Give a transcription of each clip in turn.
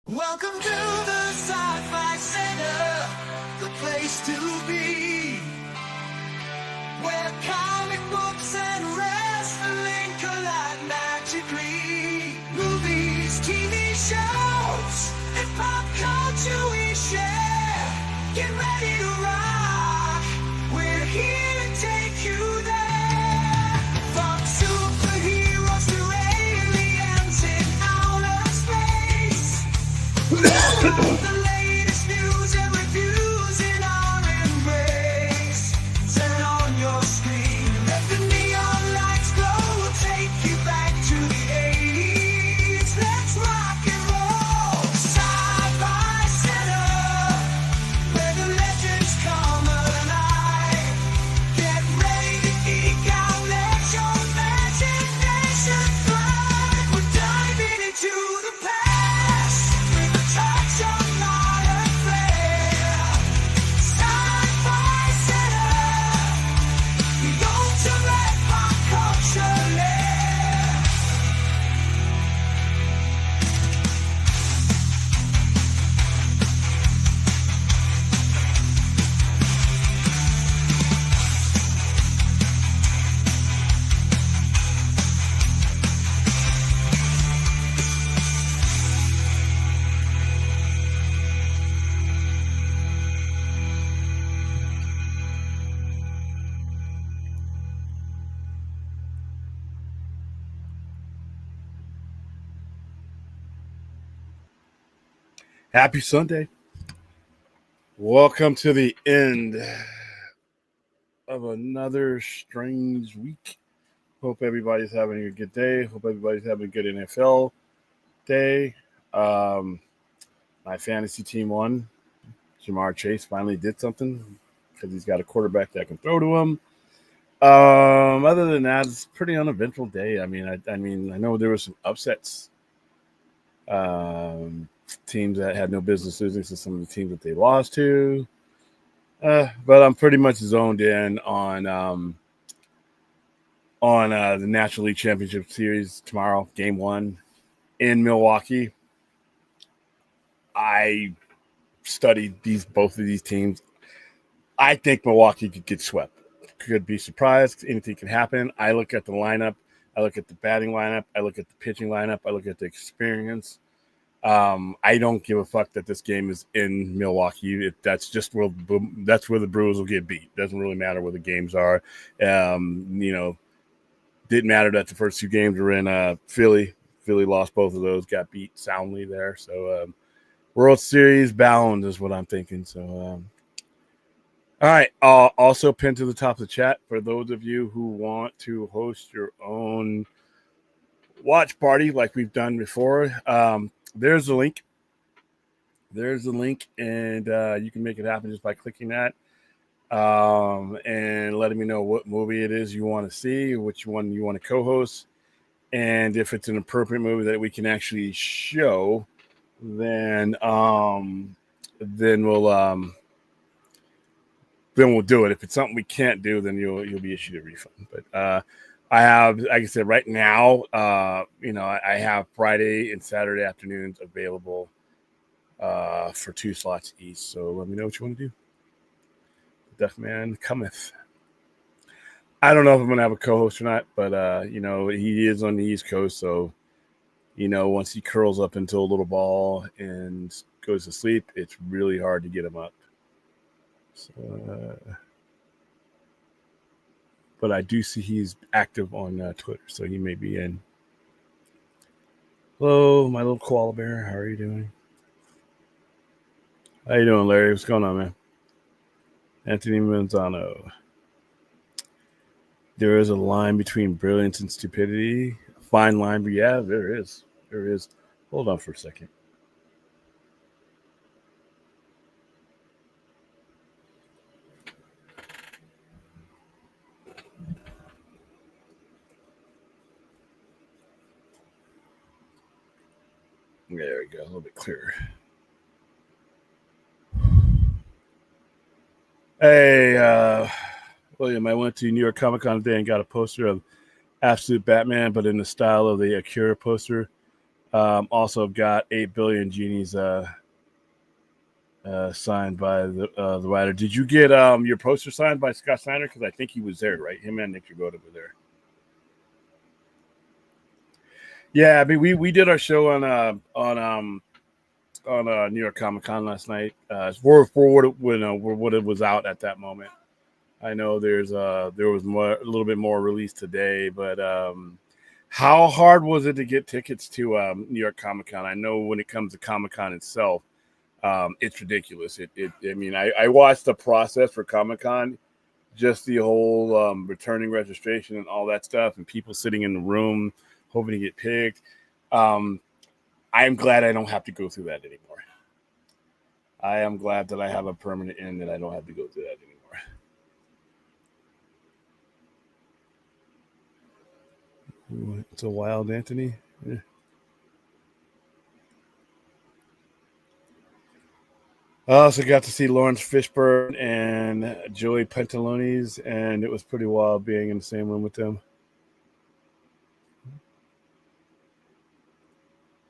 Welcome to the Sci-Fi Center, the place to be, where comic books and wrestling collide magically. Movies, TV shows, and pop culture we share. Get ready to rock, we're here to take you there. From superheroes to aliens in outer space. The latest news and reviews in our embrace. Turn on your screen, let the neon lights glow. We'll take you back to the 80s. Let's rock and roll. Sci-Fi Center, where the legends come alive. Get ready to geek out, let your imagination fly. We're diving into the past with a touch of modern flair. Sci-Fi Center, the ultimate pop culture lair. Happy Sunday. Welcome to the end of another strange week. Hope everybody's having a good day. Hope everybody's having a good NFL day. My fantasy team won. Jamar Chase finally did something because he's got a quarterback that can throw to him. Other than that, it's a pretty uneventful day. I know there were some upsets. Teams that had no business losing to some of the teams that they lost to. But I'm pretty much zoned in on the National League Championship Series tomorrow, Game 1 in Milwaukee. I studied both of these teams. I think Milwaukee could get swept. Could be surprised. Anything can happen. I look at the lineup. I look at the batting lineup. I look at the pitching lineup. I look at the experience. I don't give a fuck that this game is in Milwaukee. That's where the Brewers will get beat. Doesn't really matter where the games are. Didn't matter that the first two games were in Philly. Philly lost both of those, got beat soundly there. So World Series bound is what I'm thinking. So all right. Also pinned to the top of the chat for those of you who want to host your own watch party like we've done before. There's the link. And you can make it happen just by clicking that and letting me know what movie it is you want to see, which one you want to co-host, and if it's an appropriate movie that we can actually show, then we'll do it. If it's something we can't do, then you'll be issued a refund. But I have, like I said, right now, I have Friday and Saturday afternoons available for 2 slots each. So let me know what you want to do. Deaf Man cometh. I don't know if I'm going to have a co-host or not, but, he is on the East Coast. So, once he curls up into a little ball and goes to sleep, it's really hard to get him up. So, but I do see he's active on Twitter, so he may be in. Hello, my little koala bear. How are you doing? How you doing, Larry? What's going on, man? Anthony Manzano. There is a line between brilliance and stupidity. A fine line, but yeah, there is. There is. Hold on for a second. There we go. A little bit clearer. Hey, William, I went to New York Comic Con today and got a poster of Absolute Batman, but in the style of the Akira poster. Also got 8 Billion Genies signed by the writer. Did you get your poster signed by Scott Snyder? Because I think he was there, right? Him and Nick Dragotta were there. Yeah, I mean we did our show on New York Comic Con last night. For what it was out at that moment. I know there was a little bit more released today, but how hard was it to get tickets to New York Comic Con? I know when it comes to Comic Con itself, it's ridiculous. I mean, I watched the process for Comic Con, just the whole returning registration and all that stuff, and people sitting in the room hoping to get picked. I'm glad I don't have to go through that anymore. I am glad that I have a permanent in that I don't have to go through that anymore. It's a wild Anthony. Yeah. I also got to see Lawrence Fishburne and Joey Pantalones, and it was pretty wild being in the same room with them.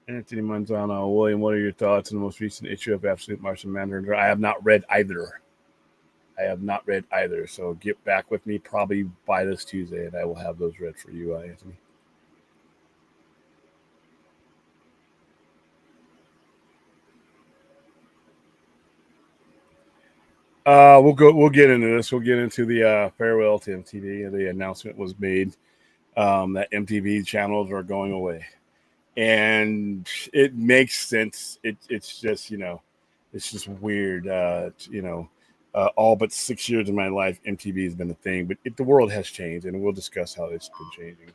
Anthony Manzano, William, what are your thoughts on the most recent issue of Absolute Martian Manhunter? I have not read either. So get back with me probably by this Tuesday, and I will have those read for you, Anthony. We'll get into this. We'll get into the farewell to MTV. The announcement was made that MTV channels are going away, and it makes sense. It's just it's just weird. All but 6 years of my life, MTV has been a thing, but the world has changed, and we'll discuss how it's been changing.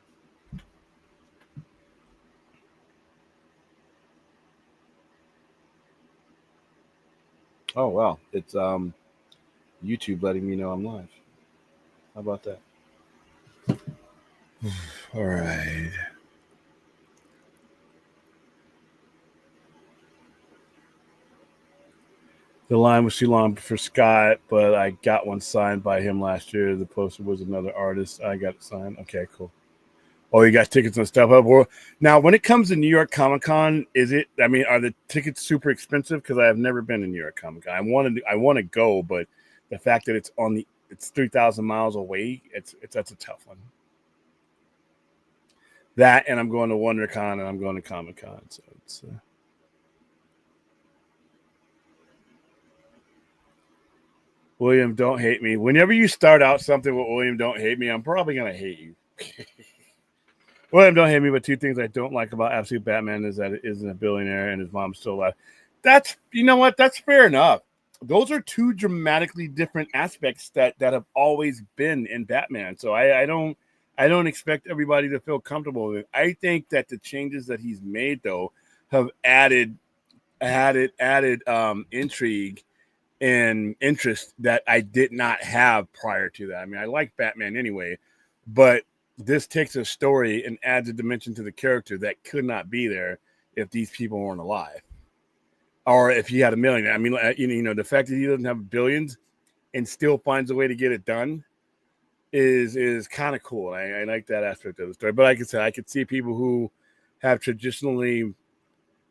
Oh wow, it's YouTube letting me know I'm live. How about that? All right. The line was too long for Scott, but I got one signed by him last year. The poster was another artist. I got it signed. Okay, cool. Oh, you got tickets and stuff up. Well, now, when it comes to New York Comic Con, is it? I mean, are the tickets super expensive? Because I have never been to New York Comic Con. I want to go, but the fact that it's 3,000 miles away, that's a tough one. That, and I'm going to WonderCon and I'm going to Comic Con, so it's. William, don't hate me. Whenever you start out something with William, don't hate me, I'm probably gonna hate you. William, don't hate me, but two things I don't like about Absolute Batman is that it isn't a billionaire and his mom's still alive. That's you know what? That's fair enough. Those are two dramatically different aspects that have always been in Batman. So I don't expect everybody to feel comfortable with it. I think that the changes that he's made though have added intrigue and interest that I did not have prior to that. I mean, I like Batman anyway, but this takes a story and adds a dimension to the character that could not be there if these people weren't alive, or if he had a million. I mean, the fact that he doesn't have billions and still finds a way to get it done is kind of cool. I like that aspect of the story. But like I said, I could see people who have traditionally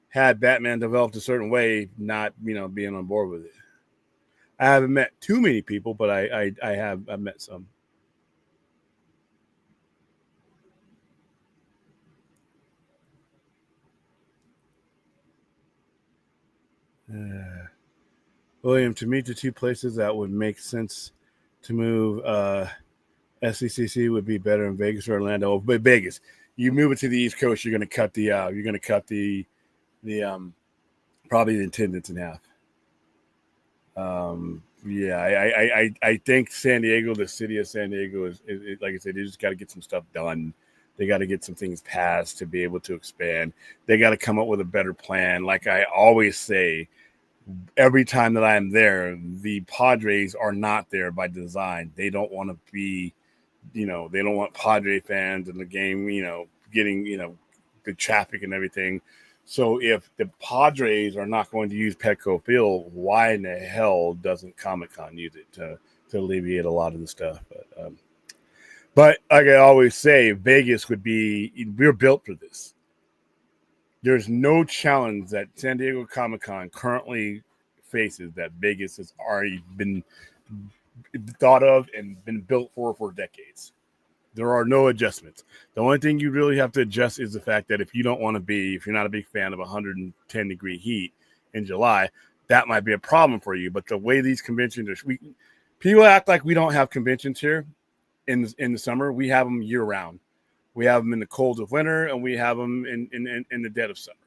had Batman developed a certain way not being on board with it. I haven't met too many people, but I've met some. William, to meet the two places that would make sense to move SCCC would be better in Vegas or Orlando. But Vegas, you move it to the East Coast, you're gonna cut the probably the attendance in half. Yeah, I think San Diego, the city of San Diego, is like I said, they just got to get some stuff done. They got to get some things passed to be able to expand. They got to come up with a better plan. Like I always say, every time that I'm there, the Padres are not there by design. They don't want to be, they don't want Padre fans in the game, getting, the traffic and everything. So if the Padres are not going to use Petco Field, why in the hell doesn't Comic Con use it to alleviate a lot of the stuff? But like I always say, Vegas we're built for this. There's no challenge that San Diego Comic Con currently faces that Vegas has already been thought of and been built for decades. There are no adjustments. The only thing you really have to adjust is the fact that if you're not a big fan of 110-degree heat in July, that might be a problem for you. But the way these conventions are, people act like we don't have conventions here in the summer. We have them year round. We have them in the cold of winter, and we have them in the dead of summer.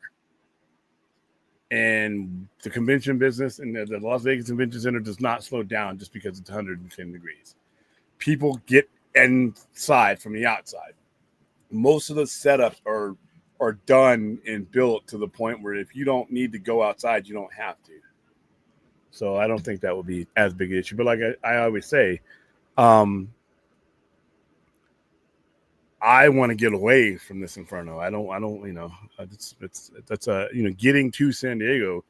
And the convention business and the Las Vegas Convention Center does not slow down just because it's 110 degrees. People get inside from the outside. Most of the setups are done and built to the point where if you don't need to go outside, you don't have to. So I don't think that would be as big an issue. But like I always say, I want to get away from this inferno. I don't, getting to San Diego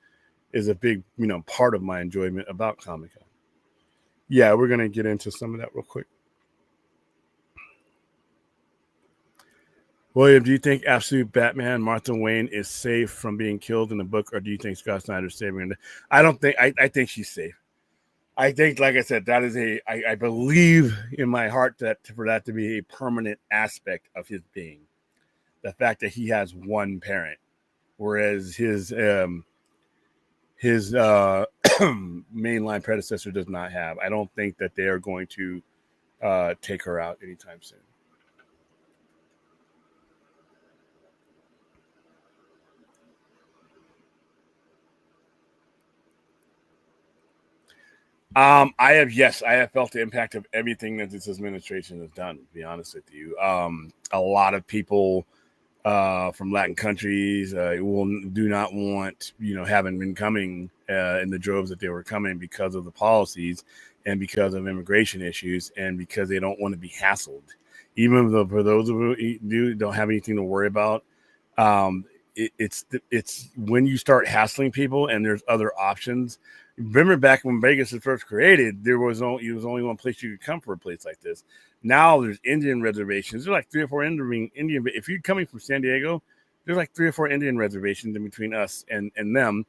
is a big, part of my enjoyment about Comic-Con. Yeah, we're going to get into some of that real quick. William, do you think Absolute Batman, Martha Wayne, is safe from being killed in the book, or do you think Scott Snyder's saving her? I don't think. I think she's safe. I think, like I said, that is I believe in my heart that for that to be a permanent aspect of his being, the fact that he has one parent, whereas his mainline predecessor does not have. I don't think that they are going to take her out anytime soon. I have felt the impact of everything that this administration has done, to be honest with you. A lot of people from Latin countries do not want, haven't been coming in the droves that they were coming because of the policies and because of immigration issues and because they don't want to be hassled. Even though for those of you who don't have anything to worry about, it's when you start hassling people and there's other options. Remember back when Vegas was first created, there was only one place you could come for a place like this. Now there's Indian reservations. There's like 3 or 4 Indian. If you're coming from San Diego, there's like 3 or 4 Indian reservations in between us and them.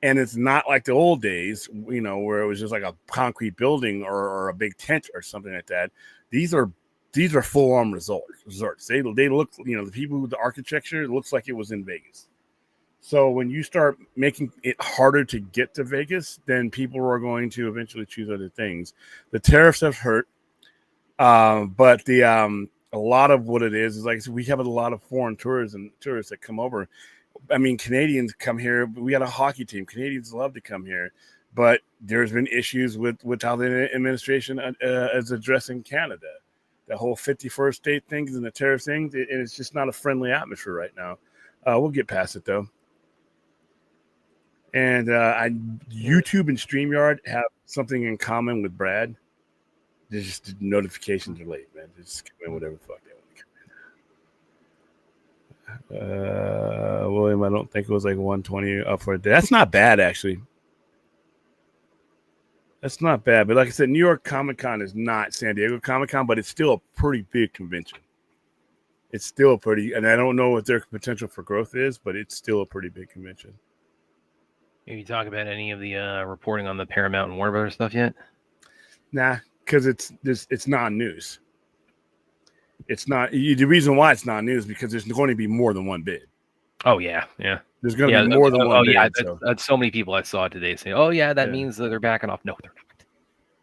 And it's not like the old days, where it was just like a concrete building or a big tent or something like that. These are full-on resorts. They look, the people with the architecture, it looks like it was in Vegas. So when you start making it harder to get to Vegas, then people are going to eventually choose other things. The tariffs have hurt, but a lot of what it is like we have a lot of foreign tourists that come over. I mean, Canadians come here. We got a hockey team. Canadians love to come here, but there's been issues with how the administration is addressing Canada. The whole 51st state things and the tariff things, it's just not a friendly atmosphere right now. We'll get past it though. And YouTube and StreamYard have something in common with Brad. There's just notifications are late, man. Just come in whatever the fuck they want to come in. William, I don't think it was like 120 up for a day. That's not bad, actually. That's not bad. But like I said, New York Comic Con is not San Diego Comic Con, but it's still a pretty big convention. It's still and I don't know what their potential for growth is, but it's still a pretty big convention. Have you talk about any of the reporting on the Paramount and Warner Brothers stuff yet? Nah, because it's non-news. It's not the reason why it's non-news because there's going to be more than one bid. Oh yeah. There's going to be more than one bid. Yeah, that's so many people I saw today saying, "Oh yeah, that means that they're backing off." No, they're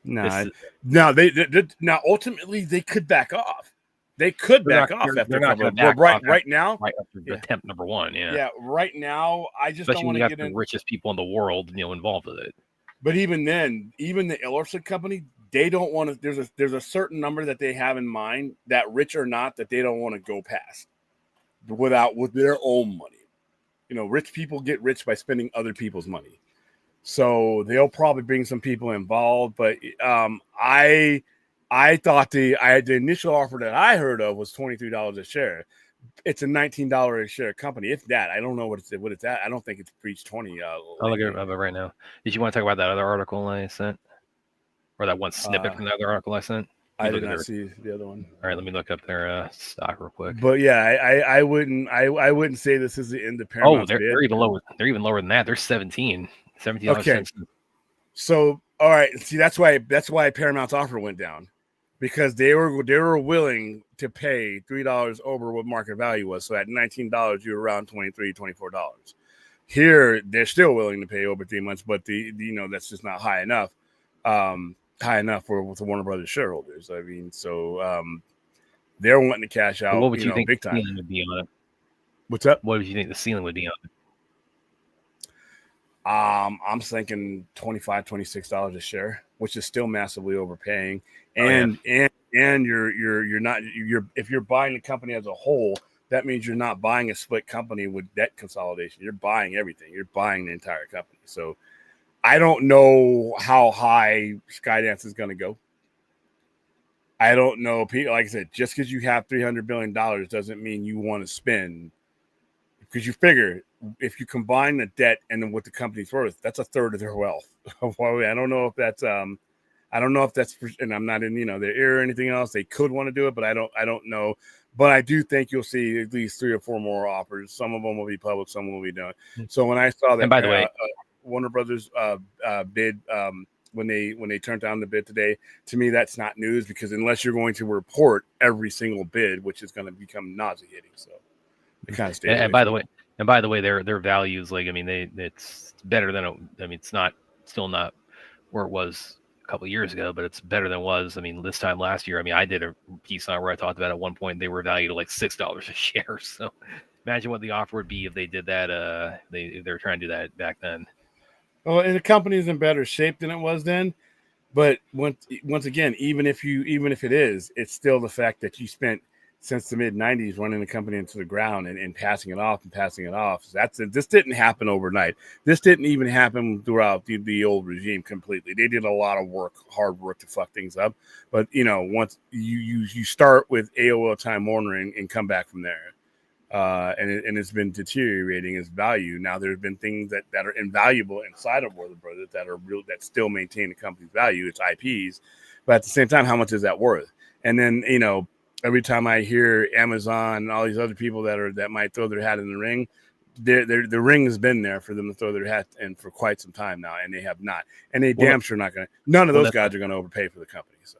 not. Now ultimately they could back off. They could back off after right now. Right after attempt number 1, yeah. Yeah, right now I just Especially don't want to get the richest people in the world, involved with it. But even then, even the Illerson company, they don't want to. There's a certain number that they have in mind, that rich or not, that they don't want to go past with their own money. Rich people get rich by spending other people's money. So they'll probably bring some people involved. But I thought the initial offer that I heard of was $23 a share. It's a $19 a share company. If that, I don't know what it's at. I don't think it's reached 20. I'll look at it right now. Did you want to talk about that other article I sent, or that one snippet from the other article I sent? I did not see the other one. All right, let me look up their stock real quick. But yeah, I wouldn't say this is the end of Paramount's bid. They're even lower. They're even lower than that. They're 17. Okay. So all right, see that's why Paramount's offer went down, because they were willing to pay $3 over what market value was. So at $19, you're around $23, $24. Here they're still willing to pay over 3 months, but that's just not high enough. High enough for the Warner Brothers shareholders. I mean, so they're wanting to cash out. What would you think big time the ceiling would be on it? What's up? What would you think the ceiling would be on it? I'm thinking $25, $26 a share, which is still massively overpaying. And you're not if you're buying the company as a whole, that means you're not buying a split company with debt consolidation. You're buying everything. You're buying the entire company. So I don't know how high Skydance is going to go. I don't know. Like I said, just because you have $300 billion doesn't mean you want to spend. Because you figure if you combine the debt and then what the company's worth, that's a third of their wealth. I don't know if that's and I'm not in their ear or anything else. They could want to do it, but I don't know. But I do think you'll see at least 3 or 4 more offers. Some of them will be public, some will be done. So when I saw that, and by the way, Warner Brothers bid when they turned down the bid today, to me that's not news, because unless you're going to report every single bid, which is going to become nauseating. So they kind of stay. And by the way, their values, like, I mean, it's better than it's still not where it was a couple of years ago, but it's better than it was. I mean, this time last year, I mean, I did a piece on where I talked about at one point they were valued at like $6 a share. So imagine what the offer would be if they did that. If they were trying to do that back then. Well, and the company is in better shape than it was then. But once again, even if it is, it's still the fact that you spent since the mid 90s running the company into the ground and passing it off. So this didn't happen overnight. This didn't even happen throughout the old regime completely. They did a lot of hard work to fuck things up. But once you start with AOL Time Warner and come back from there. And it's been deteriorating its value. Now there's been things that are invaluable inside of Warner Brothers that still maintain the company's value, its IPs, but at the same time, how much is that worth? And then every time I hear Amazon and all these other people that might throw their hat in the ring, the ring has been there for them to throw their hat in for quite some time now, and they have not, and they damn sure not going to. None of those guys are going to overpay for the company. So,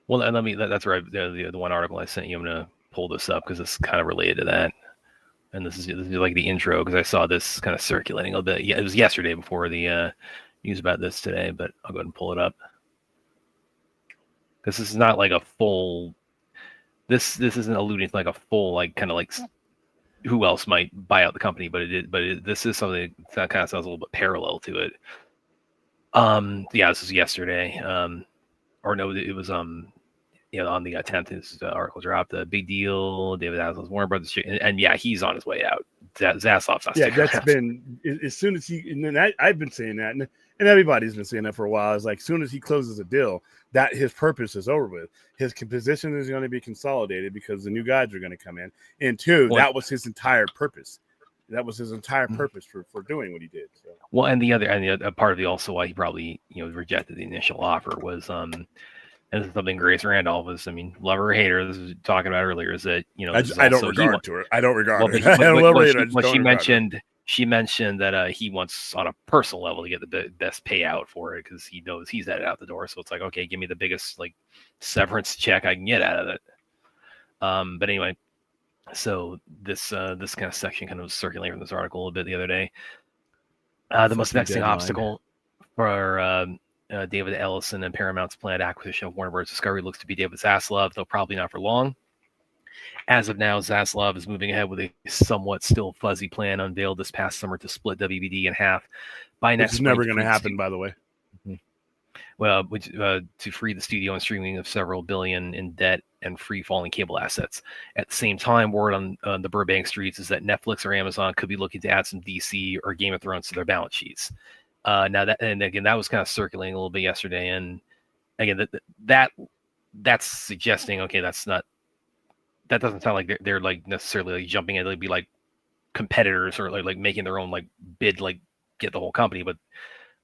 well, and that's right. The one article I sent you, I'm going to pull this up because it's kind of related to that, and this is like the intro, because I saw this kind of circulating a little bit. Yeah, it was yesterday before the news about this today, but I'll go ahead and pull it up because this is not like a full. This isn't alluding to like a full, like, kind of like who else might buy out the company, but this is something that kind of sounds a little bit parallel to it. Yeah, this is yesterday. Or no, it was on the 10th, his article dropped. A big deal. David Zaslav's Warner Brothers, and yeah, he's on his way out. Zaslav's not. Yeah, that's been as soon as he. And then I've been saying that, and everybody's been saying that for a while. It's like as soon as he closes a deal, that his purpose is over with. His position is going to be consolidated because the new guys are going to come in. And two, that was his entire purpose. That was his entire purpose for doing what he did. So. Well, and the other part of the also why he probably rejected the initial offer was and this is something Grace Randolph was, I mean, lover or hater, this was talking about earlier, is that I don't regard her. I don't regard her. But she mentioned that he wants on a personal level to get the best payout for it because he knows he's headed out the door. So it's like, okay, give me the biggest like severance check I can get out of it. But anyway, so this kind of section kind of was circulating from this article a little bit the other day. The most vexing obstacle for David Ellison and Paramount's planned acquisition of Warner Bros. Discovery looks to be David Zaslav, though probably not for long. As of now, Zaslav is moving ahead with a somewhat still fuzzy plan unveiled this past summer to split WBD in half by Which next is spring. never going to happen, by the way. Well, to free the studio and streaming of several billion in debt and free falling cable assets. At the same time, word on the Burbank streets is that Netflix or Amazon could be looking to add some DC or Game of Thrones to their balance sheets. Now that, and again, that was kind of circulating a little bit yesterday, and again, that's suggesting, okay, that doesn't sound like they're like necessarily like jumping in. They'd be like competitors or like making their own like bid, like get the whole company, but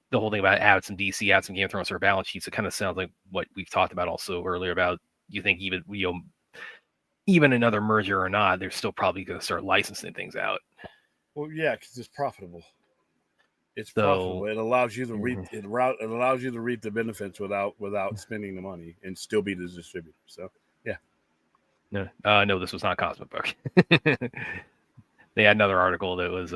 the whole thing about add some DC, add some Game of Thrones to our balance sheets, it kind of sounds like what we've talked about also earlier about, you think even another merger or not, they're still probably going to start licensing things out. Well, yeah, because it's profitable. It's So, profitable. It allows you to reap it allows you to reap the benefits without spending the money and still be the distributor. So yeah. No, this was not Cosmic Book. They had another article that was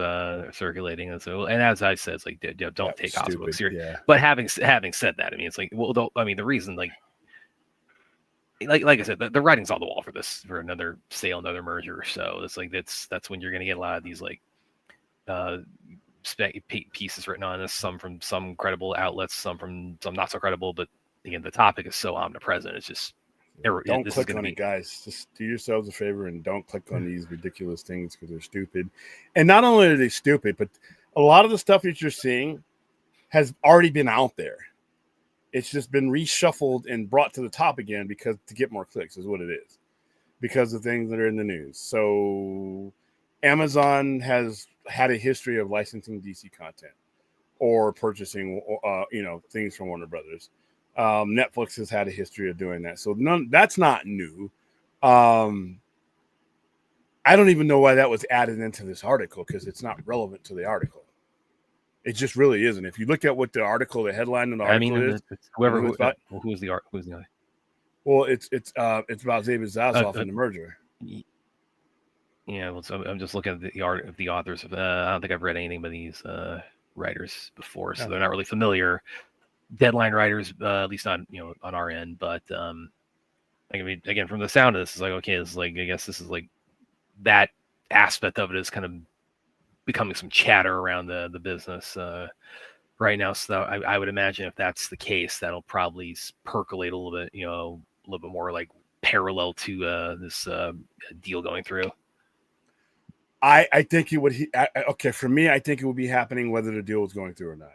circulating, and so, and as I said, it's like, don't take Cosmic Book serious. Yeah. But having said that, I mean, it's like, well, I mean, the reason, like I said, the writing's on the wall for this, for another sale, another merger. So it's like that's when you're going to get a lot of these like pieces written on this, some from some credible outlets, some from some not so credible. But again, the topic is so omnipresent. It's just don't click on it, guys. Just do yourselves a favor and don't click on these ridiculous things because they're stupid. And not only are they stupid, but a lot of the stuff that you're seeing has already been out there. It's just been reshuffled and brought to the top again because to get more clicks is what it is, because of things that are in the news. So Amazon has had a history of licensing DC content or purchasing, things from Warner Brothers. Netflix has had a history of doing that. So that's not new. I don't even know why that was added into this article because it's not relevant to the article. It just really isn't. If you look at what the article, the headline in the article is, who's the guy? Well, it's about David Zaslav and the merger. Yeah, well, so I'm just looking at the art of the authors of. I don't think I've read anything by these writers before, so they're not really familiar. Deadline writers, at least not on our end. But I mean, again, from the sound of this, it's like, okay, it's like, I guess this is like that aspect of it is kind of becoming some chatter around the business right now. So I would imagine if that's the case, that'll probably percolate a little bit, a little bit more like parallel to this deal going through. I think it would. Okay, for me, I think it would be happening whether the deal is going through or not.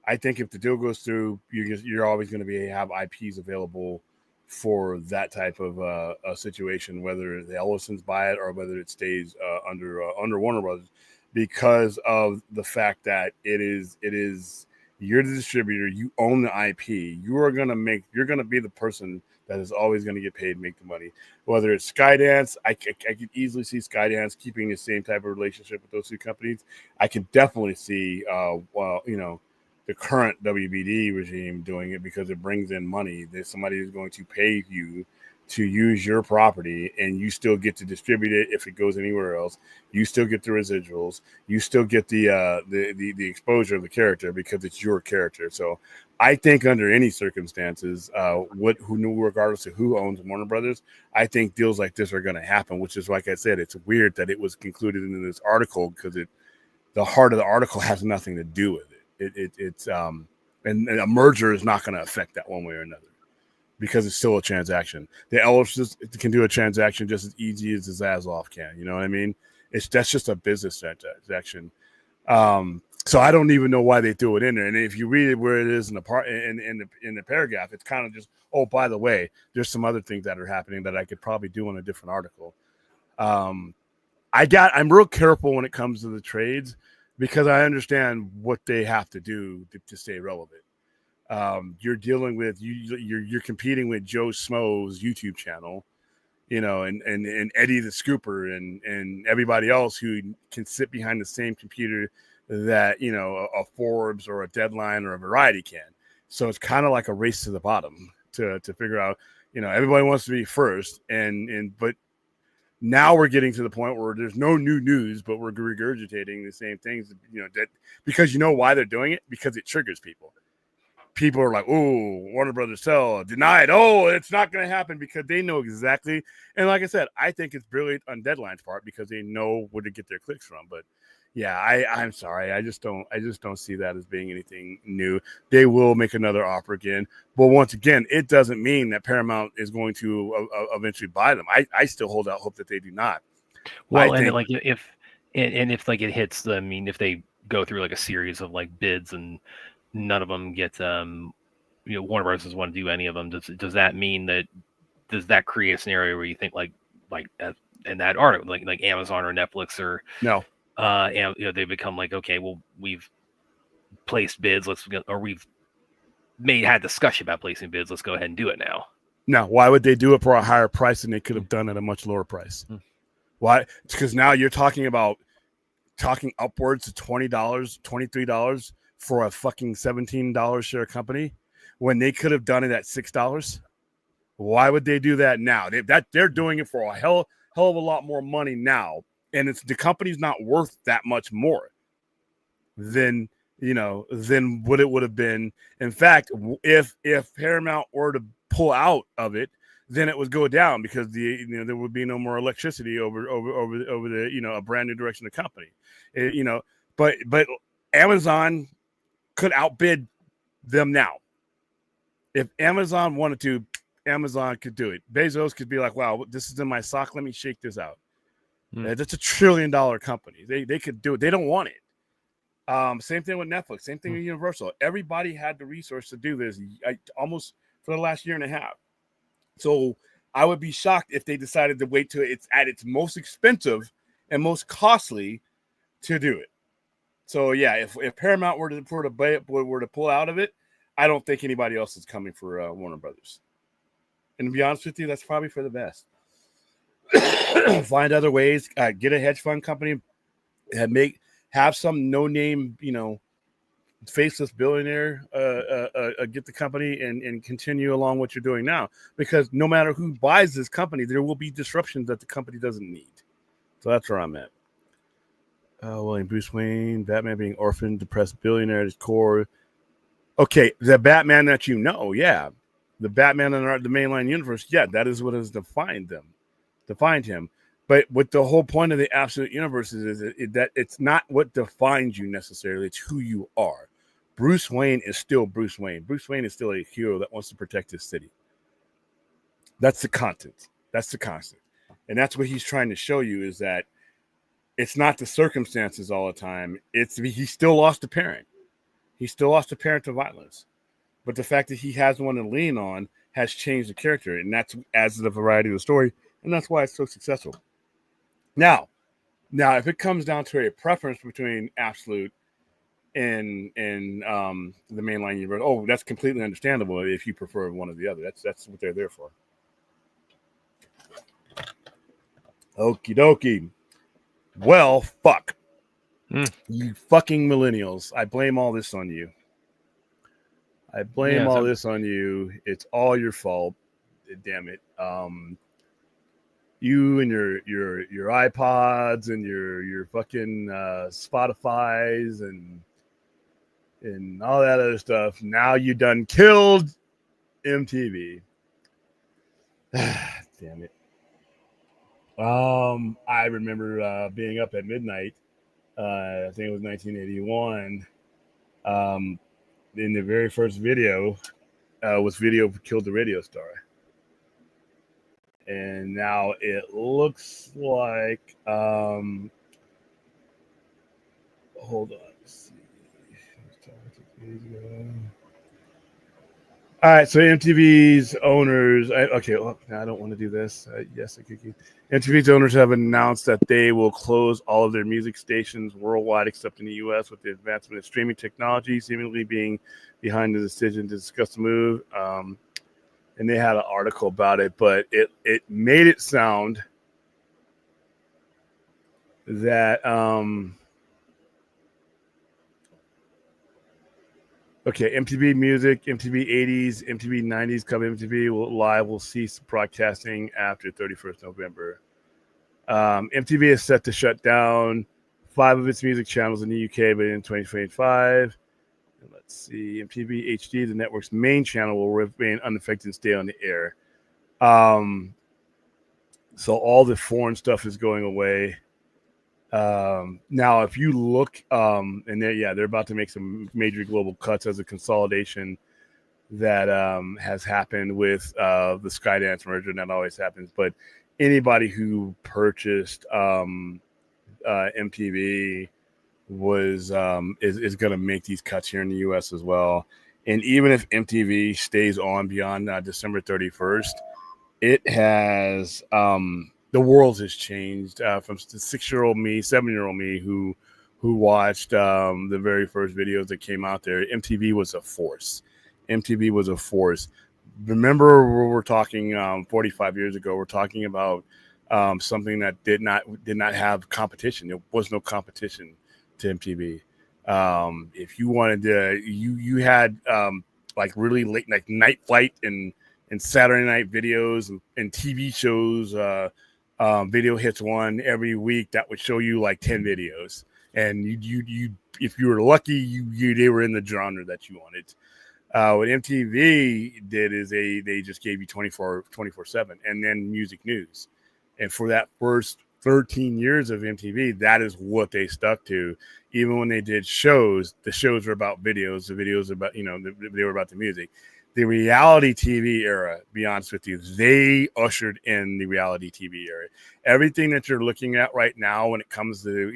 I think if the deal goes through, you're always going to have IPs available for that type of a situation, whether the Ellisons buy it or whether it stays under Warner Brothers, because of the fact that it is you're the distributor, you own the IP, you're going to be the person that is always going to get paid, make the money. Whether it's Skydance, I could easily see Skydance keeping the same type of relationship with those two companies. I can definitely see, the current WBD regime doing it because it brings in money. There's somebody who's going to pay you to use your property, and you still get to distribute it if it goes anywhere else. You still get the residuals. You still get the exposure of the character because it's your character. So I think under any circumstances, regardless of who owns Warner Brothers, I think deals like this are going to happen, which is, like I said, it's weird that it was concluded in this article because the heart of the article has nothing to do with it. And a merger is not going to affect that one way or another because it's still a transaction. The Ellis can do a transaction just as easy as the Zaslav can. You know what I mean? That's just a business transaction. So I don't even know why they threw it in there. And if you read it where it is in the paragraph, it's kind of just, oh, by the way, there's some other things that are happening that I could probably do in a different article. I'm real careful when it comes to the trades because I understand what they have to do to stay relevant. You're dealing with you're competing with Joe Smo's YouTube channel, and Eddie the Scooper and everybody else who can sit behind the same computer that a Forbes or a Deadline or a Variety can. So it's kind of like a race to the bottom to figure out. Everybody wants to be first, but now we're getting to the point where there's no new news, but we're regurgitating the same things. That because why they're doing it, because it triggers people. people are like, oh, Warner Brothers sell denied. Oh, it's not going to happen because they know exactly. And like I said, I think it's brilliant on Deadline's part because they know where to get their clicks from. But yeah, I'm sorry. I just don't see that as being anything new. They will make another offer again. But once again, it doesn't mean that Paramount is going to eventually buy them. I still hold out hope that they do not. Well, and like if like it hits the, I mean, if they go through like a series of like bids and none of them get Warner Bros. Doesn't want to do any of them, does that mean that, does that create a scenario where you think like in that article, like Amazon or Netflix or no, and they become like, okay, well, we've placed bids, or we've had discussion about placing bids, let's go ahead and do it now. No, why would they do it for a higher price than they could have done at a much lower price? Why? Because now you're talking upwards to $20, $23 for a fucking $17 share company when they could have done it at $6. Why would they do that now? They're doing it for a hell of a lot more money now, and the company's not worth that much more than what it would have been. In fact, if Paramount were to pull out of it, then it would go down because there would be no more electricity over the a brand new direction of the company. But Amazon could outbid them now. If Amazon wanted to, Amazon could do it. Bezos could be like, wow, this is in my sock. Let me shake this out. That's $1 trillion company. They could do it. They don't want it. Same thing with Netflix. Same thing with Universal. Everybody had the resource to do this almost for the last year and a half. So I would be shocked if they decided to wait till it's at its most expensive and most costly to do it. So yeah, if Paramount were to pull out of it, I don't think anybody else is coming for Warner Brothers. And to be honest with you, that's probably for the best. Find other ways. Get a hedge fund company. Have some no-name, faceless billionaire get the company and continue along what you're doing now. Because no matter who buys this company, there will be disruptions that the company doesn't need. So that's where I'm at. William Bruce Wayne, Batman being orphaned, depressed billionaire at his core. Okay, the Batman that yeah. The Batman in the mainline universe, yeah, that is what has defined him. But what the whole point of the absolute universe is that it's not what defines you necessarily, it's who you are. Bruce Wayne is still Bruce Wayne. Bruce Wayne is still a hero that wants to protect his city. That's the content. That's the constant. And that's what he's trying to show you, is that it's not the circumstances all the time. He still lost a parent. He still lost a parent to violence. But the fact that he has one to lean on has changed the character, and that's adds to the variety of the story, and that's why it's so successful. Now, if it comes down to a preference between absolute and the mainline universe, that's completely understandable if you prefer one or the other. That's what they're there for. Okie dokie. Well, fuck. You fucking millennials. I blame all this on you. This on you. It's all your fault. Damn it. You and your iPods and your fucking Spotify's and all that other stuff. Now you done killed MTV. Damn it. I remember being up at midnight. I think it was 1981. In the very first video was Video Killed the Radio Star. And now it looks like hold on. Let's see. All right, so MTV's owners. I don't want to do this. Yes, I could. MTV's owners have announced that they will close all of their music stations worldwide, except in the U.S., with the advancement of streaming technology seemingly being behind the decision to discuss the move. And they had an article about it, but it made it sound that MTV Music, MTV 80s, MTV 90s, Cover MTV will cease broadcasting after 31st November. MTV is set to shut down 5 of its music channels in the UK, but in 2025. Let's see, MTV HD, the network's main channel, will remain unaffected and stay on the air. So all the foreign stuff is going away. Now, if you look, and they're about to make some major global cuts as a consolidation that has happened with the Skydance merger. And that always happens. But anybody who purchased MTV was is going to make these cuts here in the U.S. as well. And even if MTV stays on beyond December 31st, it has the world has changed from the 6-year-old me, 7-year-old me who watched the very first videos that came out there. MTV was a force. MTV was a force. Remember, we're talking 45 years ago. We're talking about something that did not have competition. There was no competition to MTV. If you wanted to, you had like really late like Night Flight and Saturday night videos and TV shows, Video Hits One every week that would show you like 10 videos, and you if you were lucky, they were in the genre that you wanted. What MTV did is they just gave you 24/7 and then music news. And for that first 13 years of MTV, that is what they stuck to. Even when they did shows, the shows were about videos, the videos about, they were about the music. The reality TV era, be honest with you, they ushered in the reality TV era. Everything that you're looking at right now when it comes to,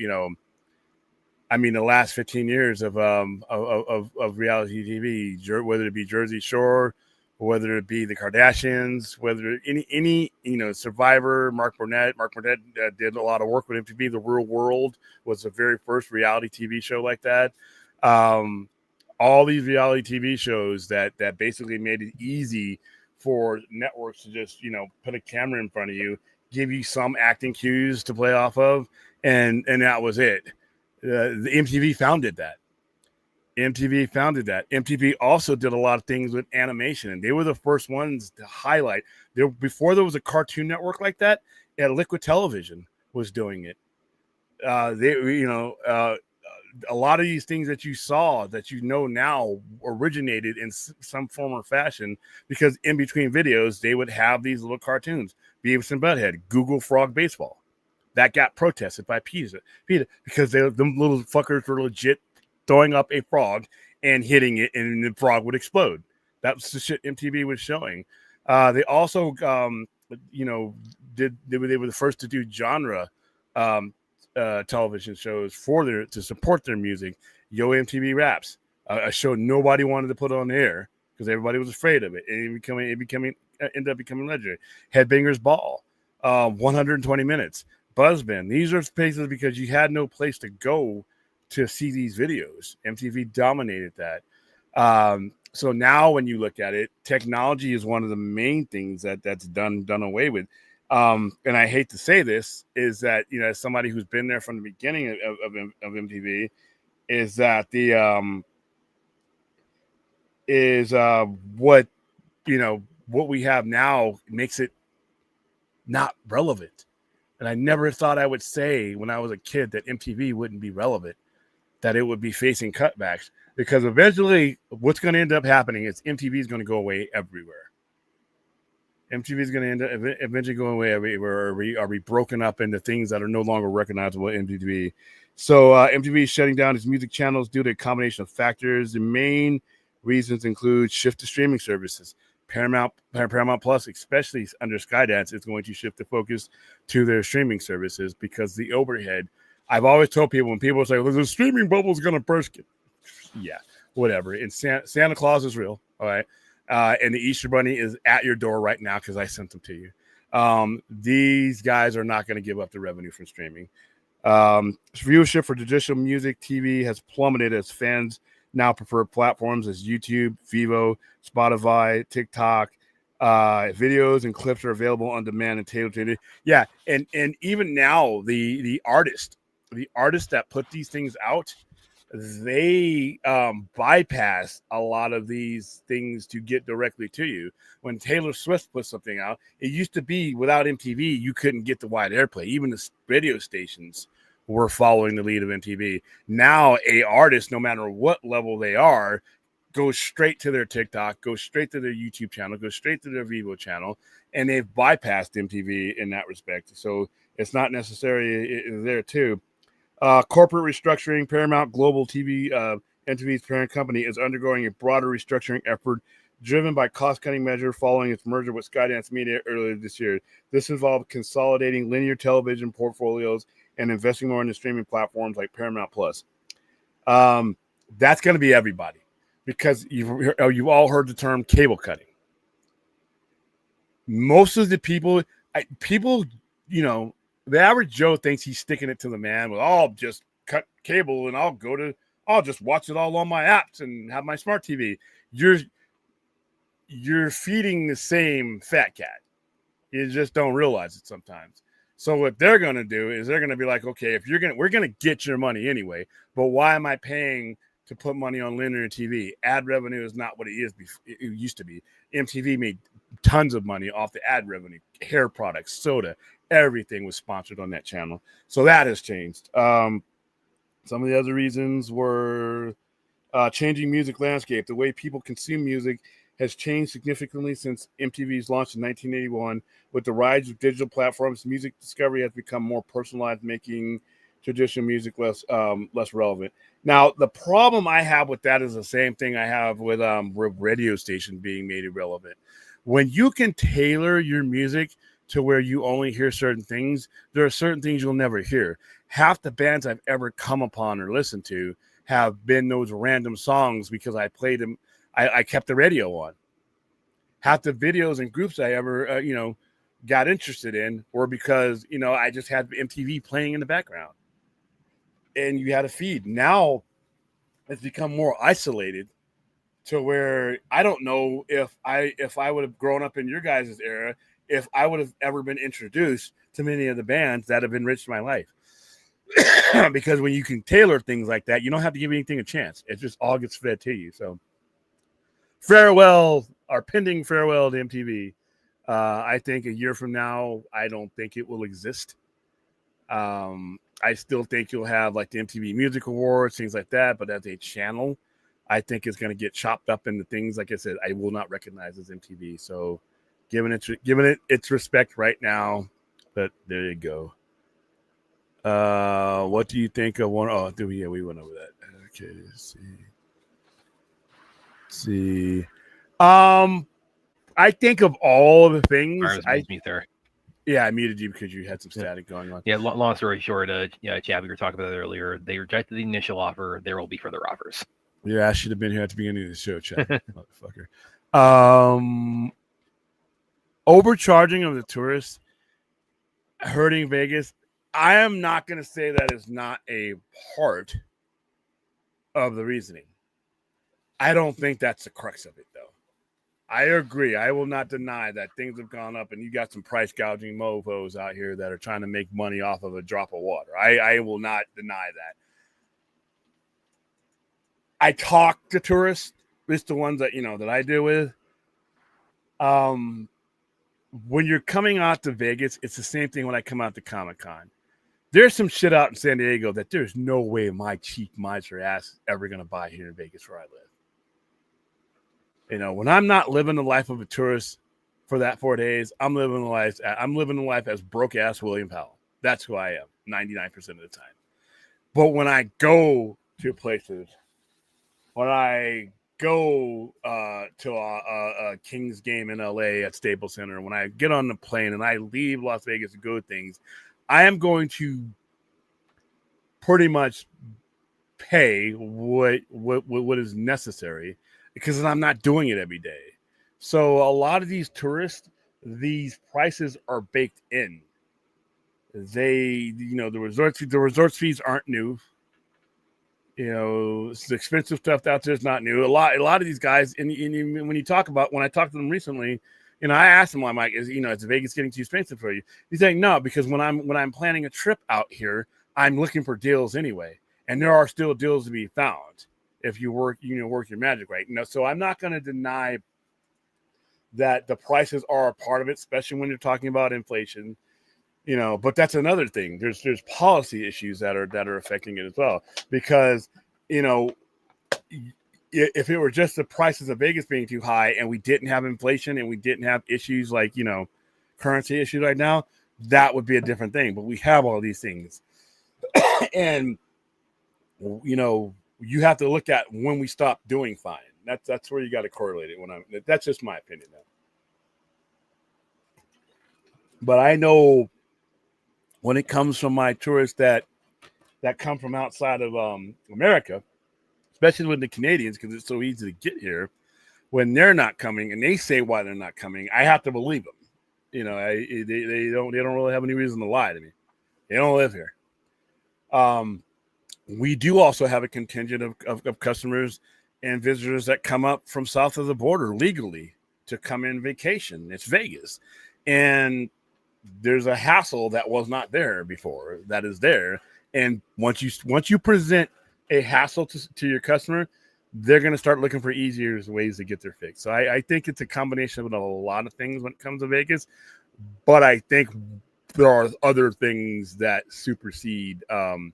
the last 15 years of reality TV, whether it be Jersey Shore, whether it be the Kardashians, whether any Survivor, Mark Burnett did a lot of work with MTV. The Real World was the very first reality TV show like that. All these reality TV shows that basically made it easy for networks to just put a camera in front of you, give you some acting cues to play off of, and that was it. The MTV founded that. MTV also did a lot of things with animation, and they were the first ones to highlight. Before there was a Cartoon Network like that, Liquid Television was doing it. A lot of these things that you saw that now originated in some form or fashion, because in between videos they would have these little cartoons. Beavis and Butthead, Google Frog Baseball, that got protested by PETA because them little fuckers were legit throwing up a frog and hitting it, and the frog would explode. That was the shit MTV was showing. They also, they were the first to do genre television shows to support their music. Yo MTV Raps, a show nobody wanted to put on the air because everybody was afraid of it. It ended up becoming legendary. Headbangers Ball, 120 Minutes, Buzzbin. These are spaces because you had no place to go to see these videos. MTV dominated that. So now when you look at it, technology is one of the main things that's done away with. And I hate to say this, is that, as somebody who's been there from the beginning of MTV, is that what we have now makes it not relevant. And I never thought I would say when I was a kid that MTV wouldn't be relevant, that it would be facing cutbacks, because eventually what's going to end up happening is MTV is going to go away everywhere. MTV is going to end up eventually going away everywhere. Are we broken up into things that are no longer recognizable at MTV? So MTV is shutting down its music channels due to a combination of factors. The main reasons include shift to streaming services. Paramount Plus, especially under Skydance, is going to shift the focus to their streaming services because the overhead. I've always told people, when people say, well, the streaming bubble is going to burst. Yeah, whatever. And Santa Claus is real. All right. And the Easter Bunny is at your door right now because I sent them to you. These guys are not going to give up the revenue from streaming. Viewership for traditional music TV has plummeted as fans now prefer platforms as YouTube, Vivo, Spotify, TikTok. Videos and clips are available on demand and tailored to it. Yeah, and even now the artists that put these things out, they bypass a lot of these things to get directly to you. When Taylor Swift put something out, it used to be without MTV, you couldn't get the wide airplay. Even the radio stations were following the lead of MTV. Now, a artist, no matter what level they are, goes straight to their TikTok, goes straight to their YouTube channel, goes straight to their Vivo channel, and they've bypassed MTV in that respect. So it's not necessarily there too. Corporate restructuring. Paramount Global TV, MTV's parent company, is undergoing a broader restructuring effort driven by cost-cutting measure following its merger with Skydance Media earlier this year. This involved consolidating linear television portfolios and investing more in the streaming platforms like Paramount Plus. That's going to be everybody, because you've all heard the term cable cutting. Most of the people, the average Joe thinks he's sticking it to the man with, I'll just cut cable and I'll just watch it all on my apps and have my smart TV. You're feeding the same fat cat. You just don't realize it sometimes. So what they're going to do is they're going to be like, okay, we're going to get your money anyway, but why am I paying to put money on linear TV? Ad revenue is not what it used to be. MTV made tons of money off the ad revenue, hair products, soda, everything was sponsored on that channel. So that has changed. Some of the other reasons were changing music landscape. The way people consume music has changed significantly since MTV's launch in 1981. With the rise of digital platforms, music discovery has become more personalized, making traditional music less relevant. Now, the problem I have with that is the same thing I have with radio station being made irrelevant. When you can tailor your music to where you only hear certain things, there are certain things you'll never hear. Half the bands I've ever come upon or listened to have been those random songs because I played them. I kept the radio on. Half the videos and groups I ever, got interested in were because, I just had MTV playing in the background. And you had a feed. Now it's become more isolated to where I don't know if I would have grown up in your guys' era, if I would have ever been introduced to many of the bands that have enriched my life. Because when you can tailor things like that, you don't have to give anything a chance. It just all gets fed to you. So pending farewell to MTV. I think a year from now, I don't think it will exist. I still think you'll have like the MTV Music Awards, things like that. But as a channel, I think it's going to get chopped up into things, like I said, I will not recognize as MTV. So giving it its respect right now. But there you go. What do you think of one? Oh, we went over that. Okay, let's see. I think of all the things. I muted you because you had some static going on. Yeah, long story short, Chad, we were talking about it earlier. They rejected the initial offer. There will be further offers. Yeah, I should have been here at the beginning of the show, Chad. Motherfucker. Overcharging of the tourists, hurting Vegas. I am not going to say that is not a part of the reasoning. I don't think that's the crux of it, though. I agree. I will not deny that things have gone up and you got some price gouging mofos out here that are trying to make money off of a drop of water. I will not deny that. I talk to tourists, at least the ones that, that I deal with. When you're coming out to Vegas, it's the same thing when I come out to Comic-Con. There's some shit out in San Diego that there's no way my cheap miser ass is ever going to buy here in Vegas where I live. When I'm not living the life of a tourist for that 4 days, I'm living the life as broke ass William Powell. That's who I am 99% of the time. But when I go to places, when I go to a Kings game in LA at Staples Center, when I get on the plane and I leave Las Vegas to go to things, I am going to pretty much pay what is necessary, because I'm not doing it every day. So a lot of these tourists, these prices are baked in. The resort fees aren't new. It's the expensive stuff out there is not new. A lot of these guys, and when I talk to them recently, I asked him, I'm like, is Vegas getting too expensive for you? He's saying no, because when I'm planning a trip out here, I'm looking for deals anyway, and there are still deals to be found if you work your magic right. So I'm not going to deny that the prices are a part of it, especially when you're talking about inflation. But that's another thing. There's policy issues that are affecting it as well, because if it were just the prices of Vegas being too high and we didn't have inflation and we didn't have issues like, currency issues right now, that would be a different thing. But we have all these things. And, you have to look at when we stop doing fine. That's where you got to correlate it. That's just my opinion though. But I know when it comes from my tourists that come from outside of America, especially with the Canadians, because it's so easy to get here, when they're not coming and they say why they're not coming, I have to believe them. They don't really have any reason to lie to me. They don't live here. We do also have a contingent of customers and visitors that come up from south of the border legally to come in vacation. It's Vegas. And there's a hassle that was not there before that is there. And once you present a hassle to your customer, they're going to start looking for easier ways to get their fix. So I think it's a combination of a lot of things when it comes to Vegas. But I think there are other things that supersede the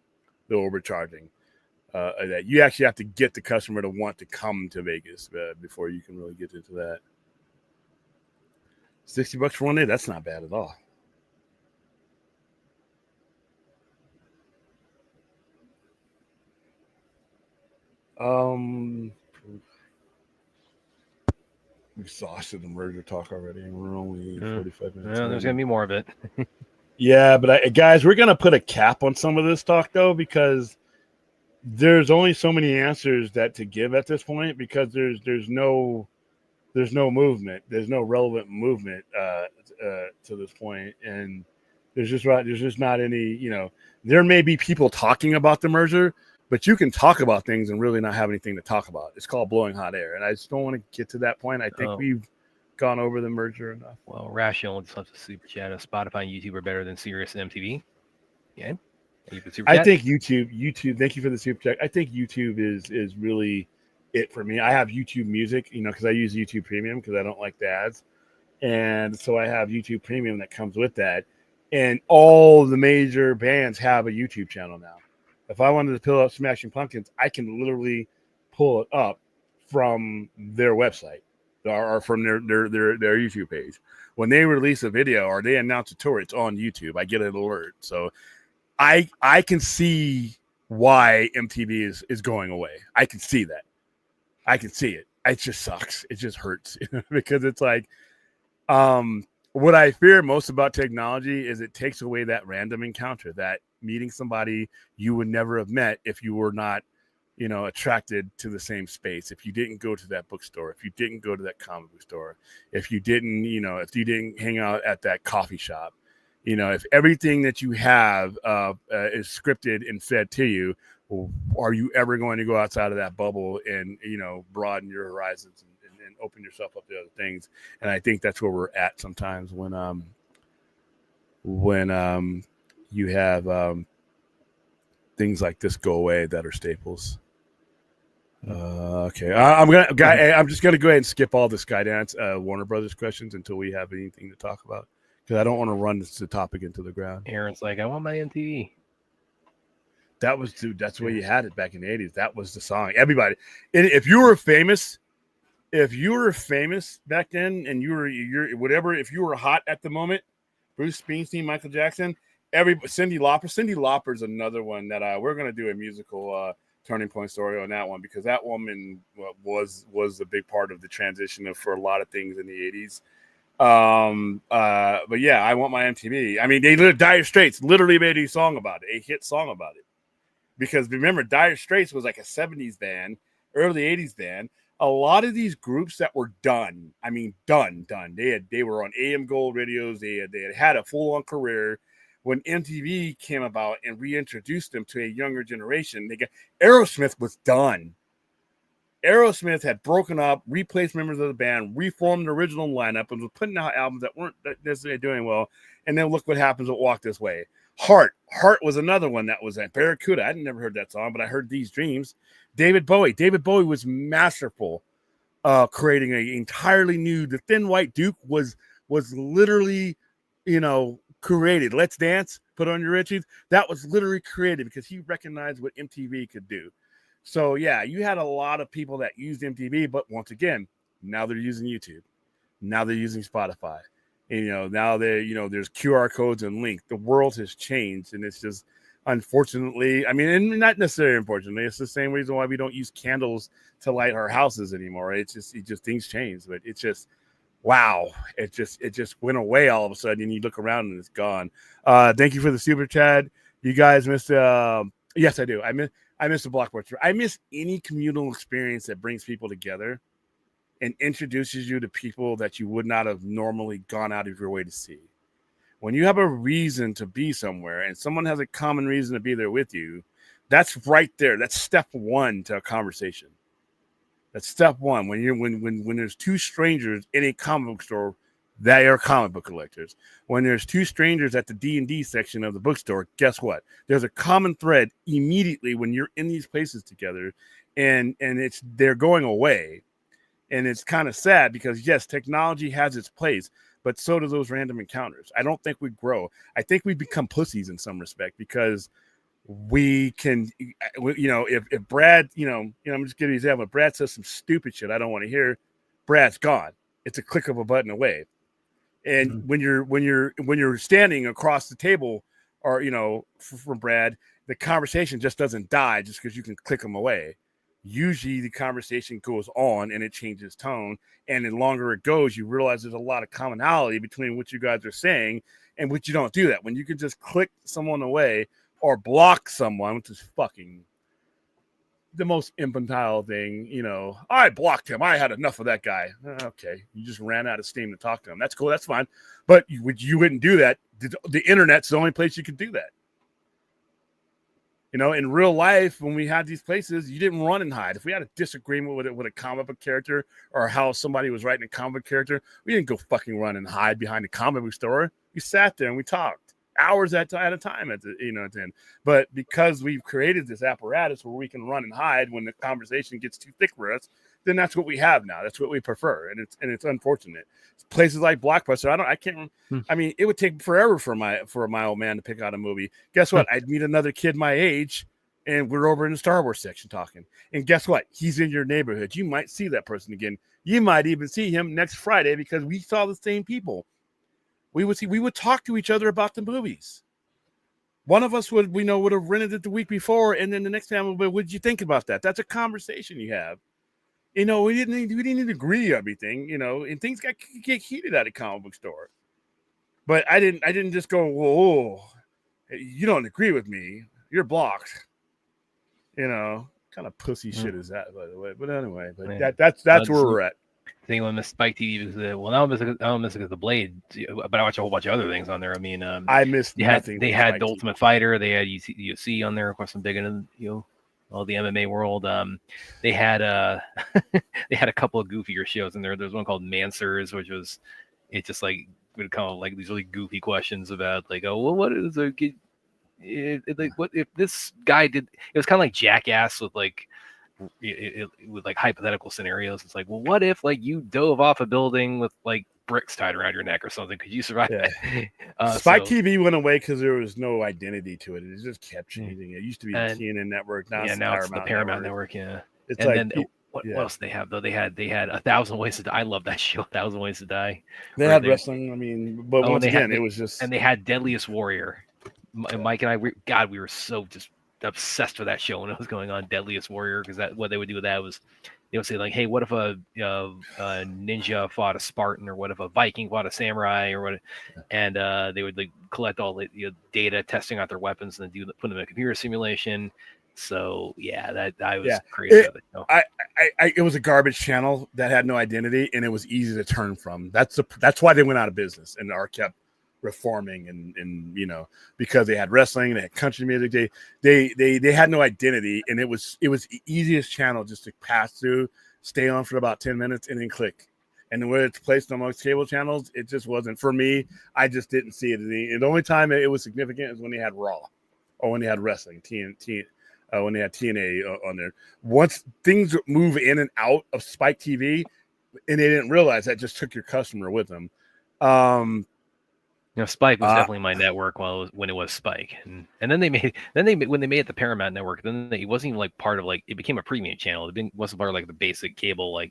overcharging. That you actually have to get the customer to want to come to Vegas before you can really get into that. $60 for one day, that's not bad at all. We exhausted the merger talk already, and we're only 45 minutes. There's gonna be more of it. Yeah, but guys, we're gonna put a cap on some of this talk though, because there's only so many answers to give at this point, because there's no movement, there's no relevant movement to this point, and there's just not any. There may be people talking about the merger, but you can talk about things and really not have anything to talk about. It's called blowing hot air, and I just don't want to get to that point. I think we've gone over the merger enough. Well, Rational just left a super chat. Spotify and YouTube are better than Sirius and MTV. Yeah, I think YouTube. Thank you for the super chat. I think YouTube is really it for me. I have YouTube Music, because I use YouTube Premium because I don't like the ads, and so I have YouTube Premium that comes with that. And all the major bands have a YouTube channel now. If I wanted to pull up Smashing Pumpkins, I can literally pull it up from their website or from their YouTube page. When they release a video or they announce a tour, it's on YouTube. I get an alert. So I can see why MTV is going away. I can see that. I can see it. It just sucks. It just hurts because it's like, what I fear most about technology is it takes away that random encounter, that meeting somebody you would never have met if you were not, attracted to the same space. If you didn't go to that bookstore, if you didn't go to that comic book store, if you didn't, if you didn't hang out at that coffee shop, if everything that you have is scripted and fed to you, are you ever going to go outside of that bubble and, broaden your horizons and open yourself up to other things? And I think that's where we're at sometimes when you have things like this go away that are staples. Okay, I'm just gonna go ahead and skip all the Skydance Warner Brothers questions until we have anything to talk about, because I don't want to run the topic into the ground. Aaron's like, I want my MTV. That's where you had it back in the 80s. That was the song. Everybody, if you were famous back then, and if you were hot at the moment, Bruce Springsteen, Michael Jackson, Cyndi Lauper is another one that we're going to do a musical turning point story on that one, because that woman was a big part of the transition for a lot of things in the 80s. But yeah, I want my MTV. I mean, Dire Straits literally made a song about it, a hit song about it, because remember, Dire Straits was like a 70s band, early 80s band. A lot of these groups that were done. They were on AM Gold radios. They had a full-on career. When MTV came about and reintroduced them to a younger generation, Aerosmith was done. Aerosmith had broken up, replaced members of the band, reformed the original lineup, and was putting out albums that weren't necessarily doing well. And then look what happens with Walk This Way. Heart was another one that was at Barracuda. I'd never heard that song, but I heard These Dreams. David Bowie was masterful, creating an entirely new. The Thin White Duke was literally, created. Let's Dance, Put On Your Richies. That was literally created because he recognized what MTV could do. So yeah, you had a lot of people that used MTV, but once again, now they're using YouTube. Now they're using Spotify. And, now there's QR codes and links. The world has changed, and it's just unfortunately, I mean, and not necessarily unfortunately, it's the same reason why we don't use candles to light our houses anymore. Right? It's just things change, but it's just wow, it just went away all of a sudden, and you look around and it's gone. Thank you for the super chat. You guys missed. Yes, I do. I miss the blockbuster. I miss any communal experience that brings people together and introduces you to people that you would not have normally gone out of your way to see. When you have a reason to be somewhere and someone has a common reason to be there with you, that's right there. That's step one to a conversation. That's step one. When there's two strangers in a comic book store, they are comic book collectors. When there's two strangers at the D&D section of the bookstore, guess what? There's a common thread immediately when you're in these places together, and they're going away. And it's kind of sad because, yes, technology has its place, but so do those random encounters. I don't think we grow. I think we become pussies in some respect because we can, if Brad, I'm just giving you an example. If Brad says some stupid shit I don't want to hear, Brad's gone. It's a click of a button away. And when you're standing across the table, or from Brad, the conversation just doesn't die just because you can click them away. Usually the conversation goes on and it changes tone, and the longer it goes, you realize there's a lot of commonality between what you guys are saying and what you don't do that. When you can just click someone away or block someone, which is fucking the most infantile thing, I blocked him. I had enough of that guy. Okay. You just ran out of steam to talk to him. That's cool. That's fine. But you wouldn't do that. The internet's the only place you could do that. In real life, when we had these places, you didn't run and hide. If we had a disagreement with a comic book character or how somebody was writing a comic book character, we didn't go fucking run and hide behind a comic book store. We sat there and we talked hours at a time at the end. But because we've created this apparatus where we can run and hide when the conversation gets too thick for us, then that's what we have now. That's what we prefer, and it's unfortunate. Places like Blockbuster, I mean, it would take forever for my old man to pick out a movie. Guess what? I'd meet another kid my age, and we're over in the Star Wars section talking. And guess what? He's in your neighborhood. You might see that person again. You might even see him next Friday because we saw the same people. We would talk to each other about the movies. One of us would have rented it the week before, and then the next time, what did you think about that? That's a conversation you have. We didn't agree on everything, and things get heated at a comic book store. But I didn't just go, whoa, you don't agree with me, you're blocked. Kind of pussy shit is that, by the way. But anyway, that's where we're at. Thing on the Spike TV because I don't miss it because the Blade, but I watch a whole bunch of other things on there. I mean, I missed nothing. They had the Ultimate Fighter, they had UFC on there. Of course, I'm digging in, all the MMA world. They had they had a couple of goofier shows in there. There's one called Mansers, which was just like would come up like these really goofy questions about like, oh, well, what is a like what if this guy did? It was kind of like Jackass with like. With like hypothetical scenarios. It's like, well, what if like you dove off a building with like bricks tied around your neck or something? Could you survive that? Spike TV went away because there was no identity to it. It just kept changing. It used to be the TNN network. Now it's the Paramount Network. Yeah. It's and like, then what else did they have though? They had 1,000 Ways to Die. I love that show, 1,000 Ways to Die. They had wrestling. I mean, but once again, it was just. And they had Deadliest Warrior. Mike and I, we were so just obsessed with that show when it was going on, Deadliest Warrior, because that what they would do with that was they would say like, hey, what if a ninja fought a Spartan, or what if a Viking fought a samurai, or what, and they would like collect all the data, testing out their weapons, and then put them in a computer simulation. So yeah, that I was crazy. It was a garbage channel that had no identity, and it was easy to turn from. That's why they went out of business and are kept reforming and because they had wrestling, they had country music, they had no identity, and it was the easiest channel just to pass through, stay on for about 10 minutes and then click. And the way it's placed on most cable channels, it just wasn't for me. I just didn't see it. The only time it was significant is when they had Raw or when they had wrestling, TNT, when they had TNA on there. Once things move in and out of Spike TV, and they didn't realize that, just took your customer with them. Spike was Uh, definitely my network when it was Spike, and then when they made it the Paramount Network, then it wasn't even like part of like it became a premium channel. Wasn't part of like the basic cable nah,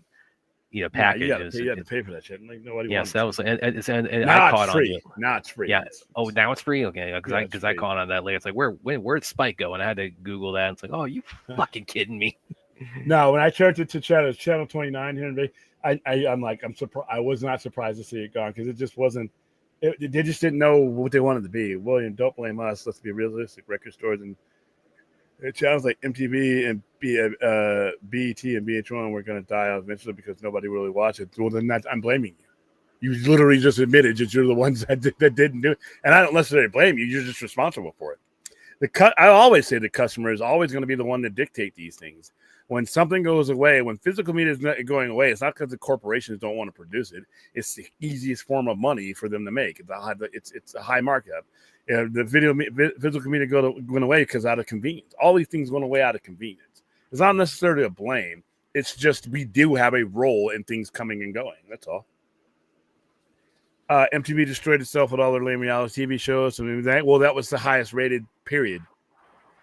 you package. got to pay. You had to pay for that shit. Like nobody Yes, wanted that to. was and I Now it's caught on to free. it. Now it's free. Yeah. Oh, now it's free. Okay, Yeah, it's I free. caught on that later. It's like where'd Spike go? And I had to Google that. And it's like, oh, you fucking kidding me? No, when I changed it to channel 29 here in Vegas, I'm surprised. I was not surprised to see it gone because it just wasn't. They just didn't know what they wanted to be. William, don't blame us. Let's be realistic. Record stores and channels like MTV and BET and VH1 were going to die out eventually because nobody really watched it. Well, then I'm blaming you. You literally just admitted that you're the ones that didn't do it, and I don't necessarily blame you. You're just responsible for it. I always say the customer is always going to be the one to dictate these things. When something goes away, when physical media is not going away, it's not because the corporations don't want to produce it. It's the easiest form of money for them to make. It's a high markup. The physical media going away because out of convenience. All these things going away out of convenience. It's not necessarily a blame. It's just we do have a role in things coming and going. That's all. MTV destroyed itself with all their lame reality TV shows. That was the highest rated period.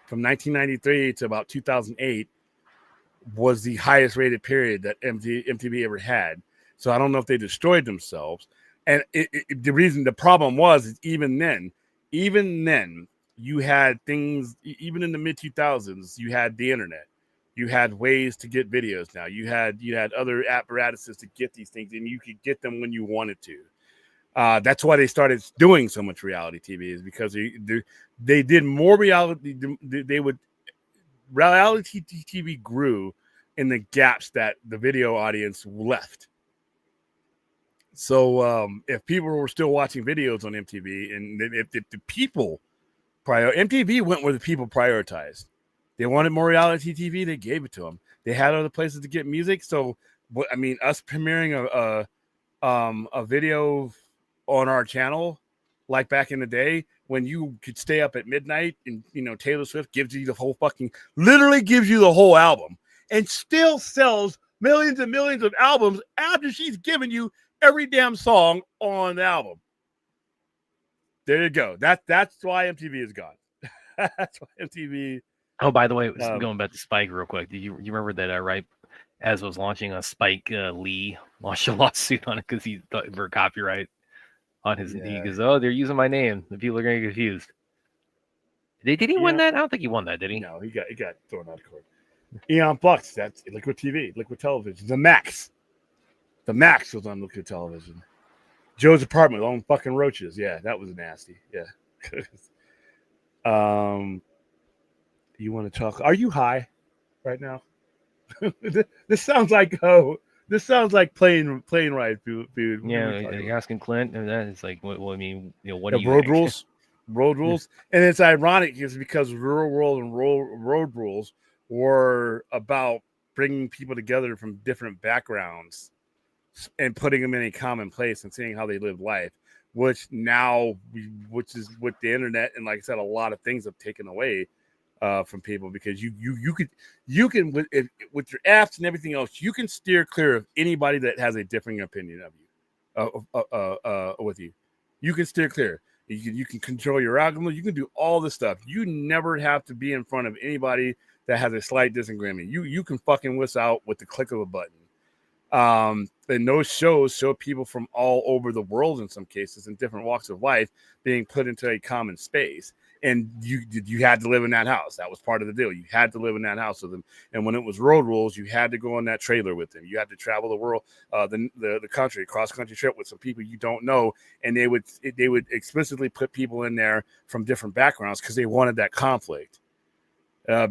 From 1993 to about 2008 was the highest rated period that MTV ever had. So I don't know if they destroyed themselves. And the problem was is even then, you had things, even in the mid 2000s, you had the internet. You had ways to get videos now. You had other apparatuses to get these things, and you could get them when you wanted to. That's why they started doing so much reality TV is because they did more reality. Reality TV grew in the gaps that the video audience left. So if people were still watching videos on MTV, and if the people MTV went where the people prioritized. They wanted more reality TV. They gave it to them. They had other places to get music. So, us premiering a video on our channel, like back in the day when you could stay up at midnight and Taylor Swift literally gives you the whole album and still sells millions and millions of albums after she's given you every damn song on the album. There you go. That's why MTV is gone. That's why MTV. Oh, by the way, going back to Spike real quick. Do you remember that? Right as was launching, Spike Lee launched a lawsuit on it because he thought for copyright on his. Yeah. He goes, "Oh, they're using my name. The people are going to get confused." Did he win that? I don't think he won that. Did he? No, he got thrown out of court. Eon Flux. That's Liquid TV, Liquid Television. The Max was on Liquid Television. Joe's Apartment, on fucking roaches. Yeah, that was nasty. Yeah. You want to talk? Are you high right now? This sounds like plane ride food. Yeah, you're asking Clint, and that is like, what I mean, what do you road rules? Road rules, and it's ironic is because Rural World and Road Rules were about bringing people together from different backgrounds and putting them in a common place and seeing how they live life, which is with the internet and, like I said, a lot of things have taken away from people because you can with your apps and everything else, you can steer clear of anybody that has a differing opinion of you, with you. You can steer clear. You can control your algorithm. You can do all this stuff. You never have to be in front of anybody that has a slight disagreement. You can fucking whisk out with the click of a button. And those shows show people from all over the world, in some cases, in different walks of life, being put into a common space. And you had to live in that house. That was part of the deal. You had to live in that house with them. And when it was Road Rules, you had to go on that trailer with them. You had to travel the world, the country, cross-country trip with some people you don't know. And they would explicitly put people in there from different backgrounds because they wanted that conflict.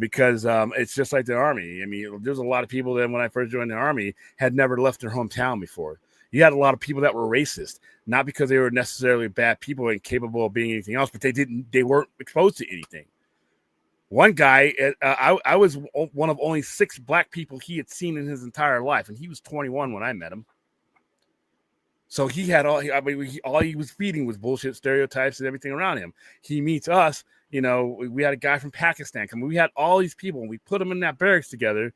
Because it's just like the Army. I mean, there's a lot of people that when I first joined the Army had never left their hometown before. You had a lot of people that were racist, not because they were necessarily bad people and capable of being anything else, but they weren't exposed to anything. One guy, I was one of only 6 black people he had seen in his entire life, and he was 21 when I met him. So he had all he was feeding was bullshit stereotypes and everything around him. He meets us, we had a guy from Pakistan come. We had all these people, and we put them in that barracks together.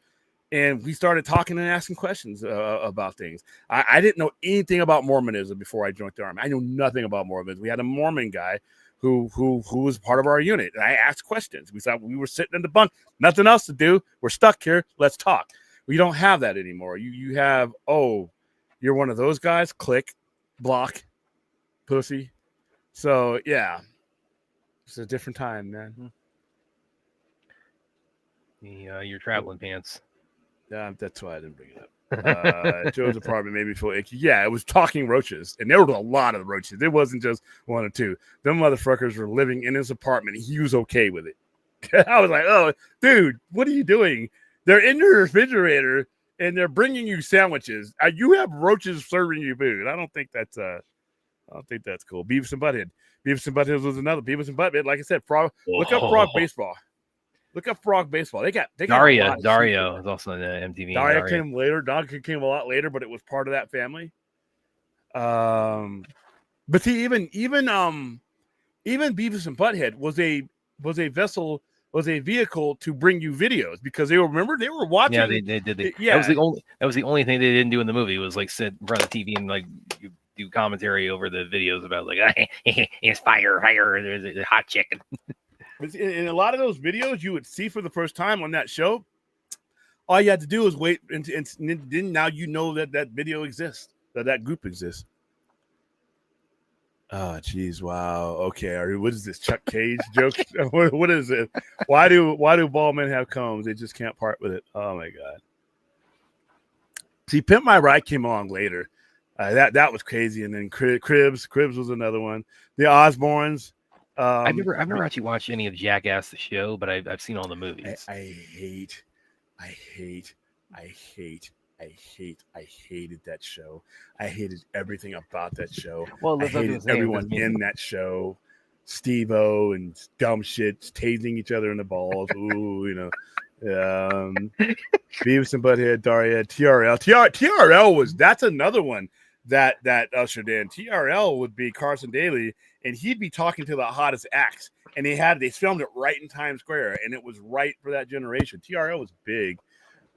and we started talking and asking questions about things. I didn't know anything about Mormonism before I joined the Army. I knew nothing about Mormonism. We had a Mormon guy who was part of our unit, and I asked questions. We thought we were sitting in the bunk, nothing else to do. We're stuck here. Let's talk. We don't have that anymore. You have, oh, you're one of those guys. Click, block, pussy. So yeah, it's a different time, man. Your traveling pants. Yeah, that's why I didn't bring it up. Joe's apartment made me feel icky. Yeah, it was talking roaches, and there were a lot of roaches. It wasn't just one or two. Them motherfuckers were living in his apartment. He was okay with it. I was like, oh, dude, what are you doing? They're in your refrigerator, and they're bringing you sandwiches. You have roaches serving you food. I don't think that's cool. Beavis and Butthead. Beavis and Butthead was another. Beavis and Butthead, like I said, frog. Look up frog baseball. Look up frog baseball. They got Dario is also in MTV. Daria came later. Donkey came a lot later, but it was part of that family. But see, even Beavis and Butthead was a vehicle to bring you videos because they were watching. Yeah, they did. Yeah, that was the only thing they didn't do in the movie was like sit in front of the TV and like do commentary over the videos about like it's fire, there's a hot chicken. In a lot of those videos you would see for the first time on that show, all you had to do was wait and now you know that video exists, that group exists. Oh, geez, wow. Okay, what is this, Chuck Cage joke? What is it? Why do bald men have combs? They just can't part with it. Oh my god. See, Pimp My Ride came along later. That was crazy, and then Cribs was another one. The Osbournes. I've never actually watched any of Jackass the show, but I've seen all the movies. I hated that show. I hated everything about that show. Well, I hated everyone in that show. Steve-O and dumb shit, tasing each other in the balls. Ooh, you know. Beavis and Butthead, Daria, TRL. TRL that's another one that ushered in. TRL would be Carson Daly, and he'd be talking to the hottest acts, and they filmed it right in Times Square, and it was right for that generation. TRL was big.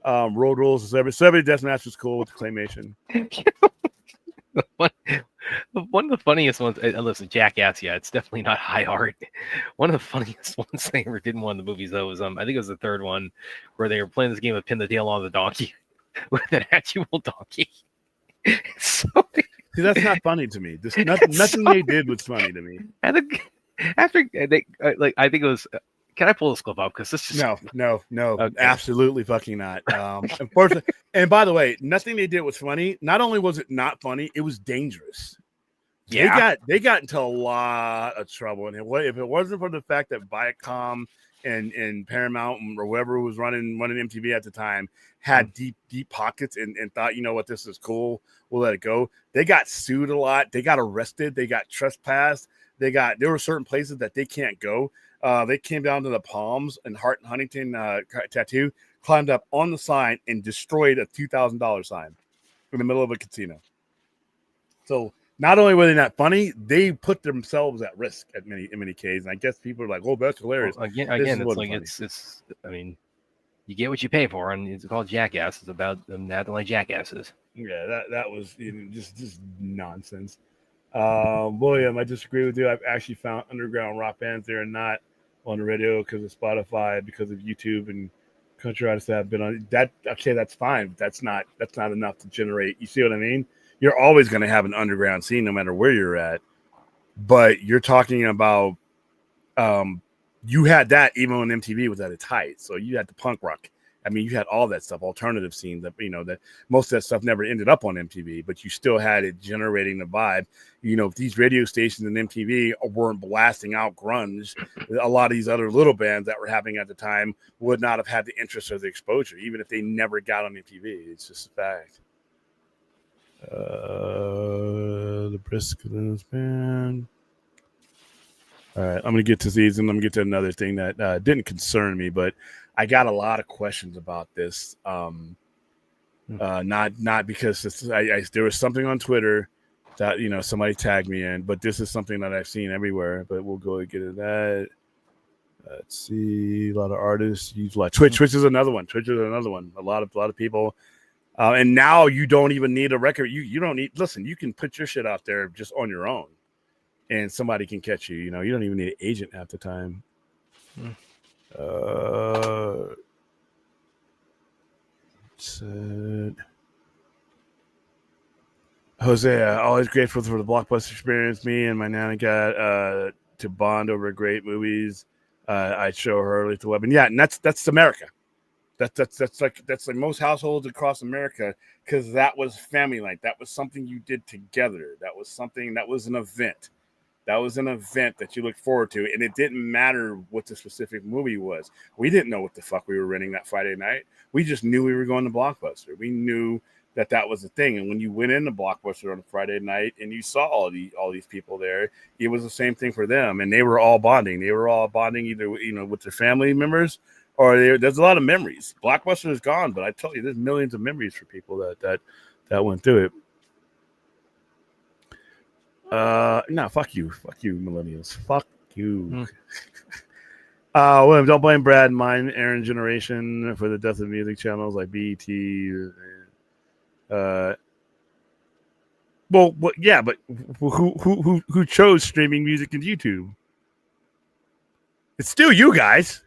Road Rules, Celebrity Deathmatch was cool with the claymation. One of the funniest ones, listen, Jackass, yeah, it's definitely not high art. One of the funniest ones they ever did in one of the movies, though, was I think it was the third one, where they were playing this game of pin the tail on the donkey with an actual donkey. So, see, that's not funny to me. Nothing they did was funny to me. And after they, I think it was. Can I pull this clip up? Because this is no, okay. Absolutely fucking not. Unfortunately, and by the way, nothing they did was funny. Not only was it not funny, it was dangerous. Yeah, they got into a lot of trouble, and if it wasn't for the fact that Viacom and Paramount or whoever was running MTV at the time had deep pockets and thought, you know what, this is cool, we'll let it go. They got sued a lot. They got arrested. They got trespassed. There were certain places that they can't go. They came down to the Palms and Hart and Huntington tattoo, climbed up on the sign and destroyed a $2,000 sign in the middle of a casino. So not only were they not funny, they put themselves at risk in many cases. And I guess people are like, "Oh, that's hilarious." Well, again, it's like it's. I mean, you get what you pay for, and it's called Jackass. It's about them acting like jackasses. Yeah, that was just nonsense. William, I disagree with you. I've actually found underground rock bands there and not on the radio because of Spotify, because of YouTube, and country artists that have been on that. Okay, that's fine. But that's not enough to generate. You see what I mean? You're always going to have an underground scene no matter where you're at. But you're talking about you had that even when MTV was at its height. So you had the punk rock. I mean, you had all that stuff, alternative scenes that, that most of that stuff never ended up on MTV, but you still had it generating the vibe. If these radio stations and MTV weren't blasting out grunge, a lot of these other little bands that were happening at the time would not have had the interest or the exposure, even if they never got on MTV. It's just a fact. The Briscoes band. All right, I'm going to get to these, and I'm going to get to another thing that didn't concern me, but I got a lot of questions about this. Not because there was something on Twitter that somebody tagged me in, but this is something that I've seen everywhere. But we'll go and get into that. Let's see. A lot of artists use like Twitch. Twitch is another one. A lot of people. And now you don't even need a record. You don't need. Listen, you can put your shit out there just on your own, and somebody can catch you. You know, you don't even need an agent half the time. Jose, always grateful for the blockbuster experience. Me and my nana got to bond over great movies. I'd show her Lethal Weapon. Yeah, and that's America. That's like most households across America, because that was family night. That was something you did together. That was an event. That was an event that you looked forward to, and it didn't matter what the specific movie was. We didn't know what the fuck we were renting that Friday night. We just knew we were going to Blockbuster. We knew that was the thing. And when you went into Blockbuster on a Friday night and you saw all these people there, it was the same thing for them, and they were all bonding. They were all bonding either with their family members, or there's a lot of memories. Blockbuster is gone, but I tell you, there's millions of memories for people that went through it. No, fuck you, millennials, fuck you. William, don't blame Brad, mine, Aaron generation for the death of music channels like BET. Well, yeah, but who chose streaming music and YouTube? It's still you guys.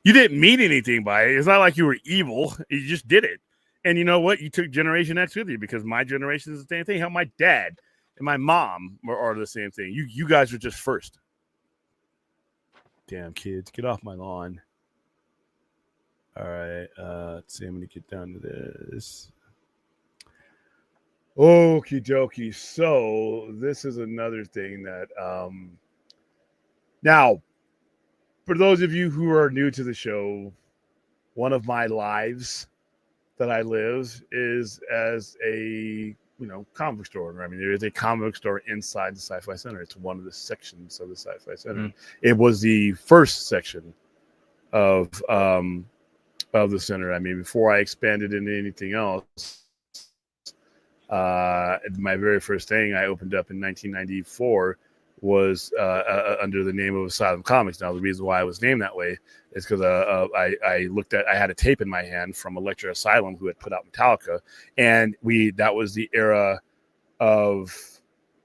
You didn't mean anything by it. It's not like you were evil. You just did it. And you know what? You took Generation X with you, because my generation is the same thing. How my dad and my mom are the same thing. You guys are just first. Damn kids, get off my lawn. All right, let's see. I'm gonna get down to this. Okie dokie. So this is another thing that now, for those of you who are new to the show, one of my lives that I live is as a comic book store. I mean, there is a comic book store inside the Sci-Fi Center. It's one of the sections of the Sci-Fi Center. It was the first section of the center. I mean, before I expanded into anything else, my very first thing I opened up in 1994 was under the name of Asylum Comics. Now, the reason why I was named that way is because I had a tape in my hand from Electra Asylum, who had put out Metallica, and that was the era of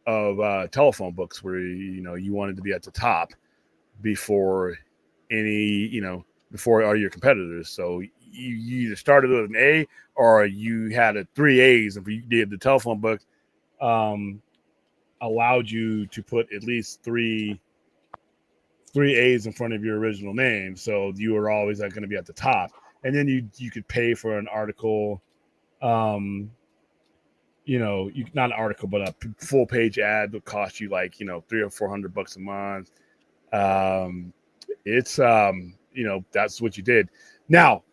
telephone books where you wanted to be at the top before before all your competitors. So you either started with an A or you had 3 A's, and if you did the telephone book, allowed you to put at least three A's in front of your original name, so you were always going to be at the top. And then you could pay for an article, not an article, but a full page ad would cost you like $300 or $400 a month. It's that's what you did. Now,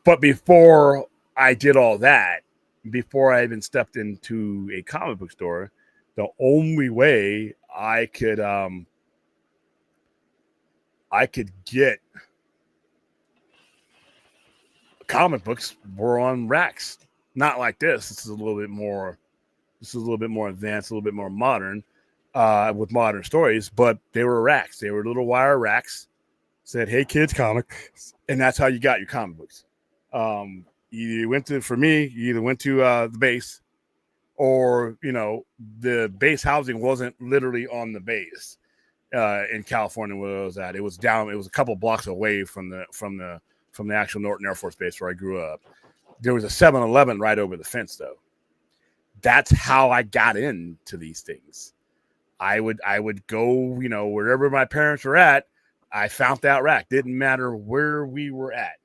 but before I did all that, before I even stepped into a comic book store, the only way I could get comic books were on racks. Not like this. This is a little bit more advanced, a little bit more modern, with modern stories. But they were racks. They were little wire racks. Said, "Hey kids, comics," and that's how you got your comic books. You went to the base, or the base housing wasn't literally on the base in California where I was at. It was a couple blocks away from the actual Norton Air Force Base where I grew up. There was a 7-Eleven right over the fence, though. That's how I got into these things. I would go, wherever my parents were at. I found that rack. Didn't matter where we were at.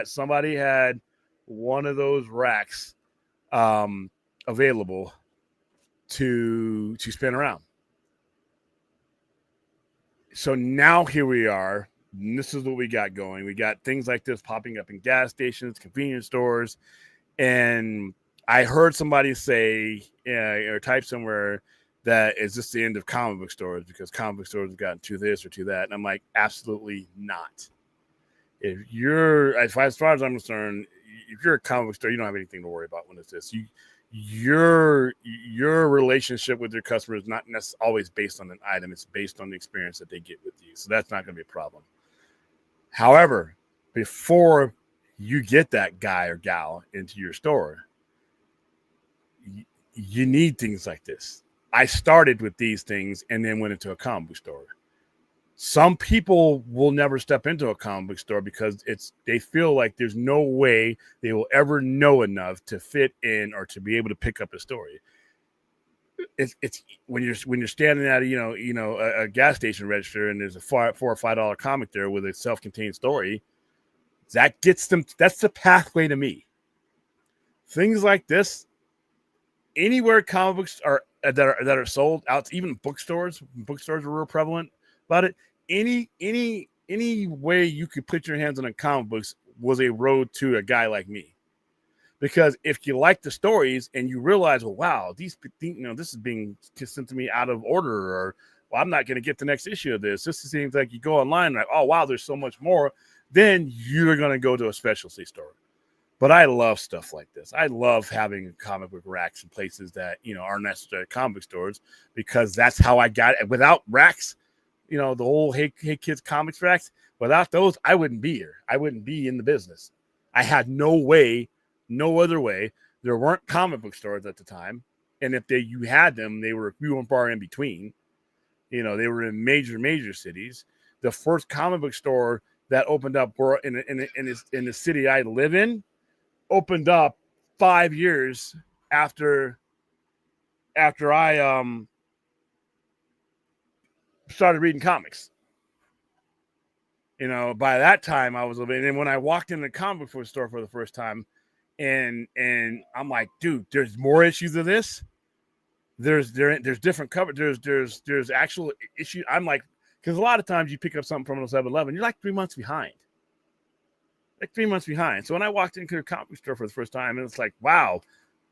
Somebody had one of those racks available to spin around. So now here we are. And this is what we got going. We got things like this popping up in gas stations, convenience stores. And I heard somebody say or type somewhere that is this the end of comic book stores because comic book stores have gotten to this or to that. And I'm like, absolutely not. As far as I'm concerned, if you're a comic book store, you don't have anything to worry about when it's this. your relationship with your customer is not necessarily always based on an item. It's based on the experience that they get with you. So that's not going to be a problem. However, before you get that guy or gal into your store, you need things like this. I started with these things and then went into a comic book store. Some people will never step into a comic book store because they feel like there's no way they will ever know enough to fit in or to be able to pick up a story. It's when you're standing at a gas station register and there's a $4 or $5 comic there with a self-contained story, that gets them. That's the pathway to me. Things like this, anywhere comic books are that are sold out, even bookstores. Bookstores are real prevalent about it. Any way you could put your hands on a comic books was a road to a guy like me. Because if you like the stories and you realize, well, wow, this is being sent to me out of order, or well, I'm not going to get the next issue of this. This seems like you go online like, oh wow, there's so much more. Then you're going to go to a specialty store. But I love stuff like this. I love having comic book racks and places that aren't necessarily comic book stores, because that's how I got it. Without racks, the whole hey kids comics racks. Without those, I wouldn't be here. I wouldn't be in the business. I had no other way. There weren't comic book stores at the time, and if you had them, they were few and far in between. They were in major cities. The first comic book store that opened up in the city I live in opened up 5 years after I started reading comics. By that time I was living, and when I walked in the comic book store for the first time, and I'm like, dude, there's more issues of this. There's different cover. There's actual issue. I'm like, because a lot of times you pick up something from a 7-Eleven, you're like 3 months behind. So when I walked into a comic book store for the first time, and it's like, wow,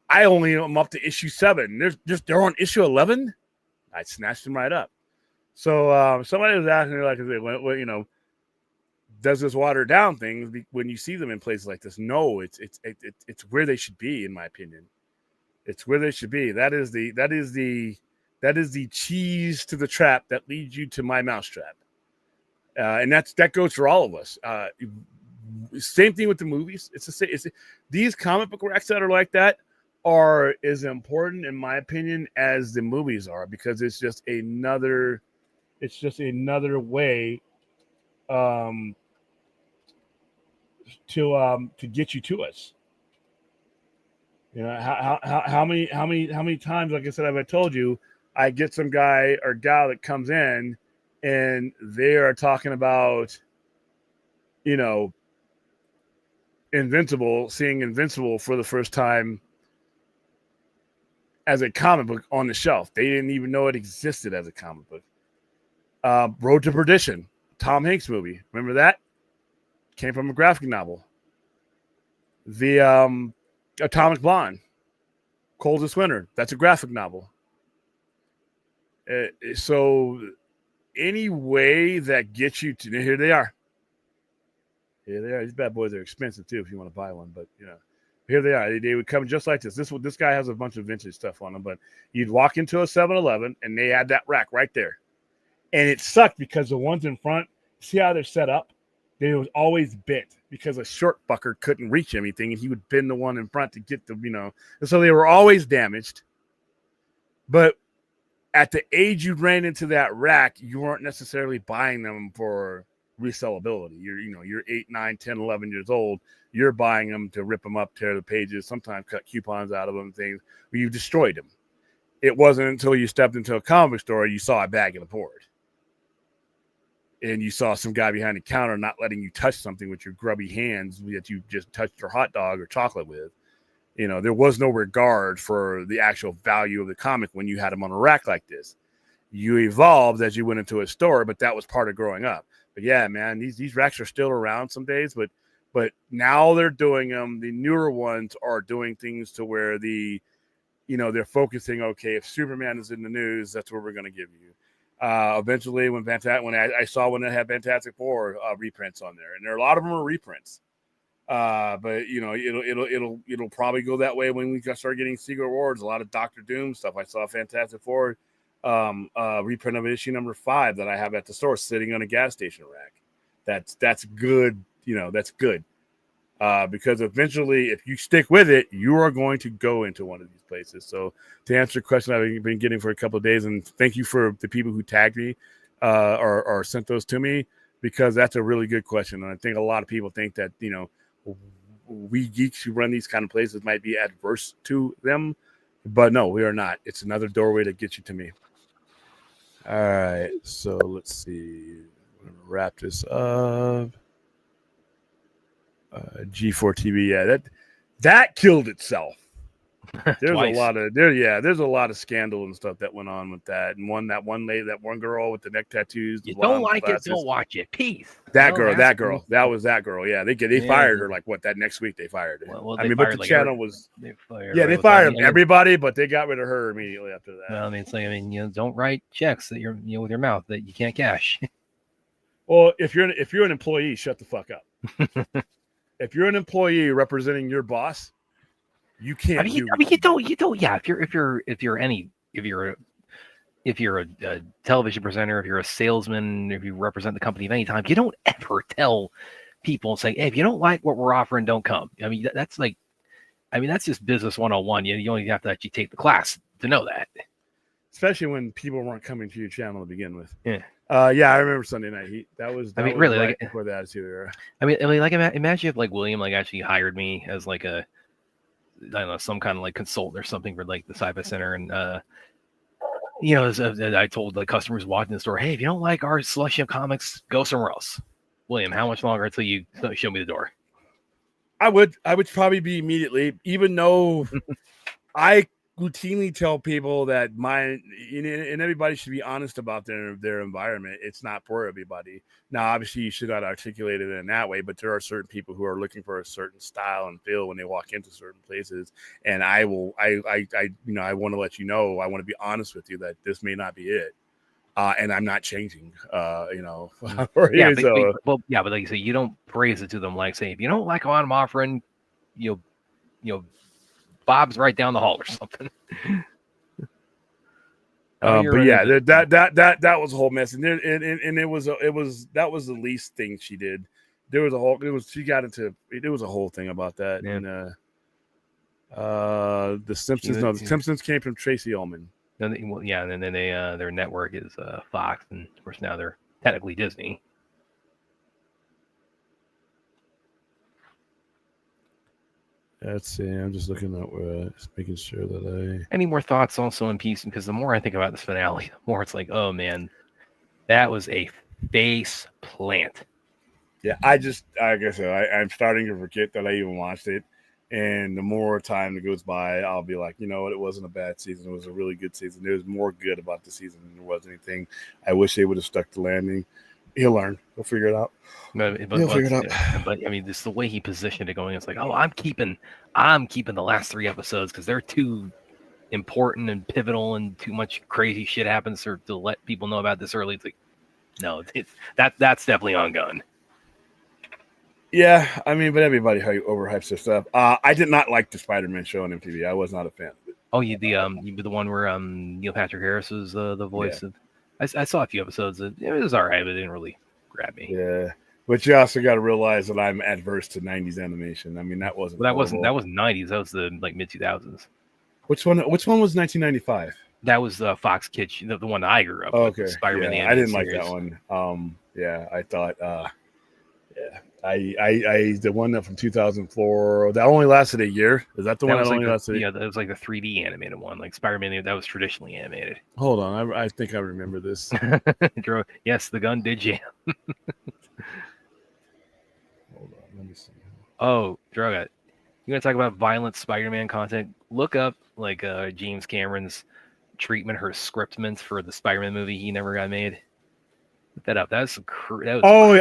I only am up to issue 7. They're on issue 11. I snatched them right up. So somebody was asking me, like, well, does this water down things when you see them in places like this? No, it's where they should be, in my opinion. It's where they should be. That is the cheese to the trap that leads you to my mousetrap. And that goes for all of us. Same thing with the movies. These comic book racks that are like that are as important, in my opinion, as the movies are, because it's just another way to get you to us. How many times, like I said, have I told you, I get some guy or gal that comes in and they are talking about seeing Invincible for the first time as a comic book on the shelf. They didn't even know it existed as a comic book. Road to Perdition, Tom Hanks movie. Remember that? Came from a graphic novel. The Atomic Blonde, Coldest Winter. That's a graphic novel. So any way that gets you to here they are. These bad boys are expensive too if you want to buy one, but here they are. They would come just like this. This guy has a bunch of vintage stuff on them, but you'd walk into a 7-Eleven and they had that rack right there. And it sucked because the ones in front, see how they're set up? They was always bent because a short fucker couldn't reach anything, and he would bend the one in front to get the, and so they were always damaged. But at the age you ran into that rack, you weren't necessarily buying them for resellability. You're 8, 9, 10, 11 years old. You're buying them to rip them up, tear the pages, sometimes cut coupons out of them, things where you destroyed them. It wasn't until you stepped into a comic store you saw a bag of the board. And you saw some guy behind the counter not letting you touch something with your grubby hands that you just touched your hot dog or chocolate with. There was no regard for the actual value of the comic when you had them on a rack like this. You evolved as you went into a store, but that was part of growing up. But yeah, man, these racks are still around some days, but now they're doing them. The newer ones are doing things to where they're focusing, okay, if Superman is in the news, that's what we're going to give you. Eventually, when I saw one that had Fantastic Four reprints on there, and a lot of them are reprints. But you know, it'll probably go that way when we start getting Secret Wars. A lot of Doctor Doom stuff. I saw Fantastic Four reprint of issue number 5 that I have at the store sitting on a gas station rack. That's good. You know, that's good. Because eventually, if you stick with it, you are going to go into one of these places. So, to answer your question, I've been getting for a couple of days, and thank you for the people who tagged me or sent those to me, because that's a really good question. And I think a lot of people think that, you know, we geeks who run these kind of places might be adverse to them, but no, we are not. It's another doorway to get you to me. All right, so let's see. I'm gonna wrap this up. G4 TV, yeah, that killed itself. There's a lot of there's a lot of scandal and stuff that went on with that. And that one girl with the neck tattoos. You don't like it, don't watch it. Peace. That girl. That was that girl. Yeah, they fired her like that next week they fired her. Well, I mean, but the channel was they fired everybody, but they got rid of her immediately after that. Well, I mean, it's like, you know, don't write checks that you're, you know, with your mouth that you can't cash. Well, if you're an employee, shut the fuck up. If you're an employee representing your boss, you can't. I mean, you don't. Yeah, if you're a television presenter, if you're a salesman, if you represent the company of any time, you don't ever tell people and say, hey, if you don't like what we're offering, don't come. I mean, that's just business 101. You only have to actually take the class to know that. Especially when people weren't coming to your channel to begin with. Yeah. Yeah, I remember Sunday Night Heat. That was really right like before the Attitude Era. I mean, like imagine if like William like actually hired me as like a, I don't know, some kind of like consultant or something for like the Sci-Fi Center, and you know, as I told the customers walking the store, hey, if you don't like our selection of comics, go somewhere else. William, how much longer until you show me the door? I would probably be immediately, even though I routinely tell people that and everybody should be honest about their environment. It's not for everybody. Now, obviously, you should not articulate it in that way, but there are certain people who are looking for a certain style and feel when they walk into certain places. And I want to let you know, I want to be honest with you that this may not be it. And I'm not changing, for you. But like you say, you don't praise it to them. Like, say, if you don't like what I'm offering, you know, Bob's right down the hall or something. But yeah, that was a whole mess, and that was the least thing she did. There was a whole whole thing about that. Yeah. And the Simpsons. The Simpsons came from Tracy Ullman. And then they their network is Fox, and of course now they're technically Disney. Let's see. I'm just looking at just making sure that Any more thoughts also in Peace? Because the more I think about this finale, the more it's like, oh man, that was a face plant. Yeah, like I said, I'm starting to forget that I even watched it. And the more time that goes by, I'll be like, you know what? It wasn't a bad season. It was a really good season. There was more good about the season than there was anything. I wish they would have stuck the landing. He'll learn. He'll figure it out. He'll figure it out. But I mean, this the way he positioned it going. It's like, oh, I'm keeping the last 3 episodes because they're too important and pivotal, and too much crazy shit happens to let people know about this early. It's like, no, that's definitely on gun. Yeah, I mean, but everybody overhypes their stuff. I did not like the Spider-Man show on MTV. I was not a fan of it. Oh, you the one where Neil Patrick Harris was the voice of. I saw a few episodes. It was all right, but it didn't really grab me. Yeah, but you also got to realize that I'm adverse to '90s animation. I mean, that wasn't. Well, that wasn't '90s. That was the mid 2000s. Which one was 1995? That was Fox Kids, the one that I grew up. Okay, with, Spider-Man. Yeah, I didn't like that one. Yeah, I thought. Yeah. I the one that from 2004 that only lasted a year. Is that the one that only lasted? Yeah, that was like the 3D animated one, like Spider-Man. That was traditionally animated. Hold on, I think I remember this. Yes, the gun did jam. Hold on, let me see. Oh, Droga, you gonna talk about violent Spider-Man content? Look up like James Cameron's treatment, her scriptment for the Spider-Man movie he never got made. Look that up. That was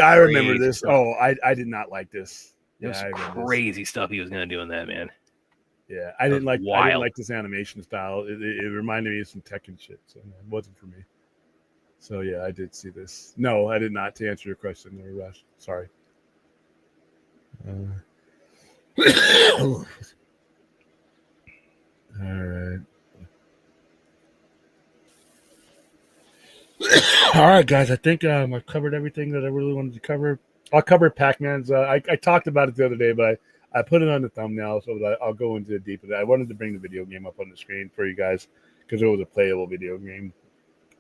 I remember this. Stuff. Oh, I did not like this. It was crazy stuff he was gonna do in that, man. Yeah, I didn't like this animation style. It reminded me of some Tekken shit, so it wasn't for me. So yeah, I did see this. No, I did not. To answer your question, there, Rush. Sorry. All right. All right, guys. I think I've covered everything that I really wanted to cover. I'll cover Pac-Man's. I talked about it the other day, but I put it on the thumbnail so that I'll go into the deep of it. I wanted to bring the video game up on the screen for you guys because it was a playable video game.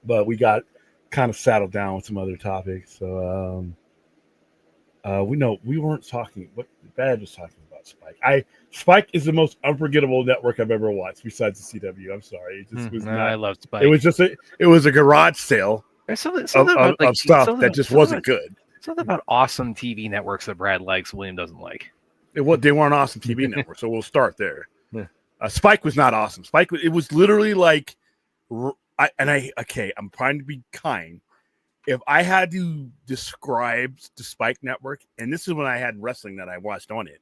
But we got kind of saddled down with some other topics. So we weren't talking. What Bad was talking about Spike. Spike is the most unforgettable network I've ever watched besides the CW. I'm sorry, it just was No, not. I love Spike. It was just it was a garage sale There's something of, about like stuff that just wasn't good. Something about awesome TV networks that Brad likes, William doesn't like. They weren't awesome TV networks, so we'll start there. Yeah. Spike was not awesome. It was literally like, I'm trying to be kind. If I had to describe the Spike network, and this is when I had wrestling that I watched on it,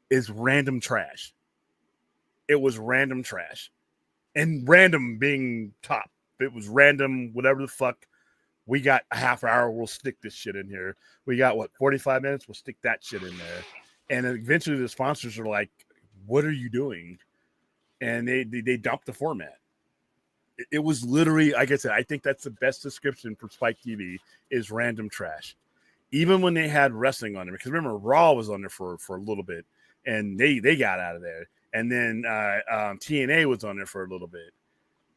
is random trash. It was random trash, and random being top. It was random, whatever the fuck. We got a half hour. We'll stick this shit in here. We got 45 minutes. We'll stick that shit in there. And eventually the sponsors are like, what are you doing? And they dumped the format. It was literally, like I said, I think that's the best description for Spike TV is random trash. Even when they had wrestling on there, because remember Raw was on there for a little bit and they got out of there. And then TNA was on there for a little bit.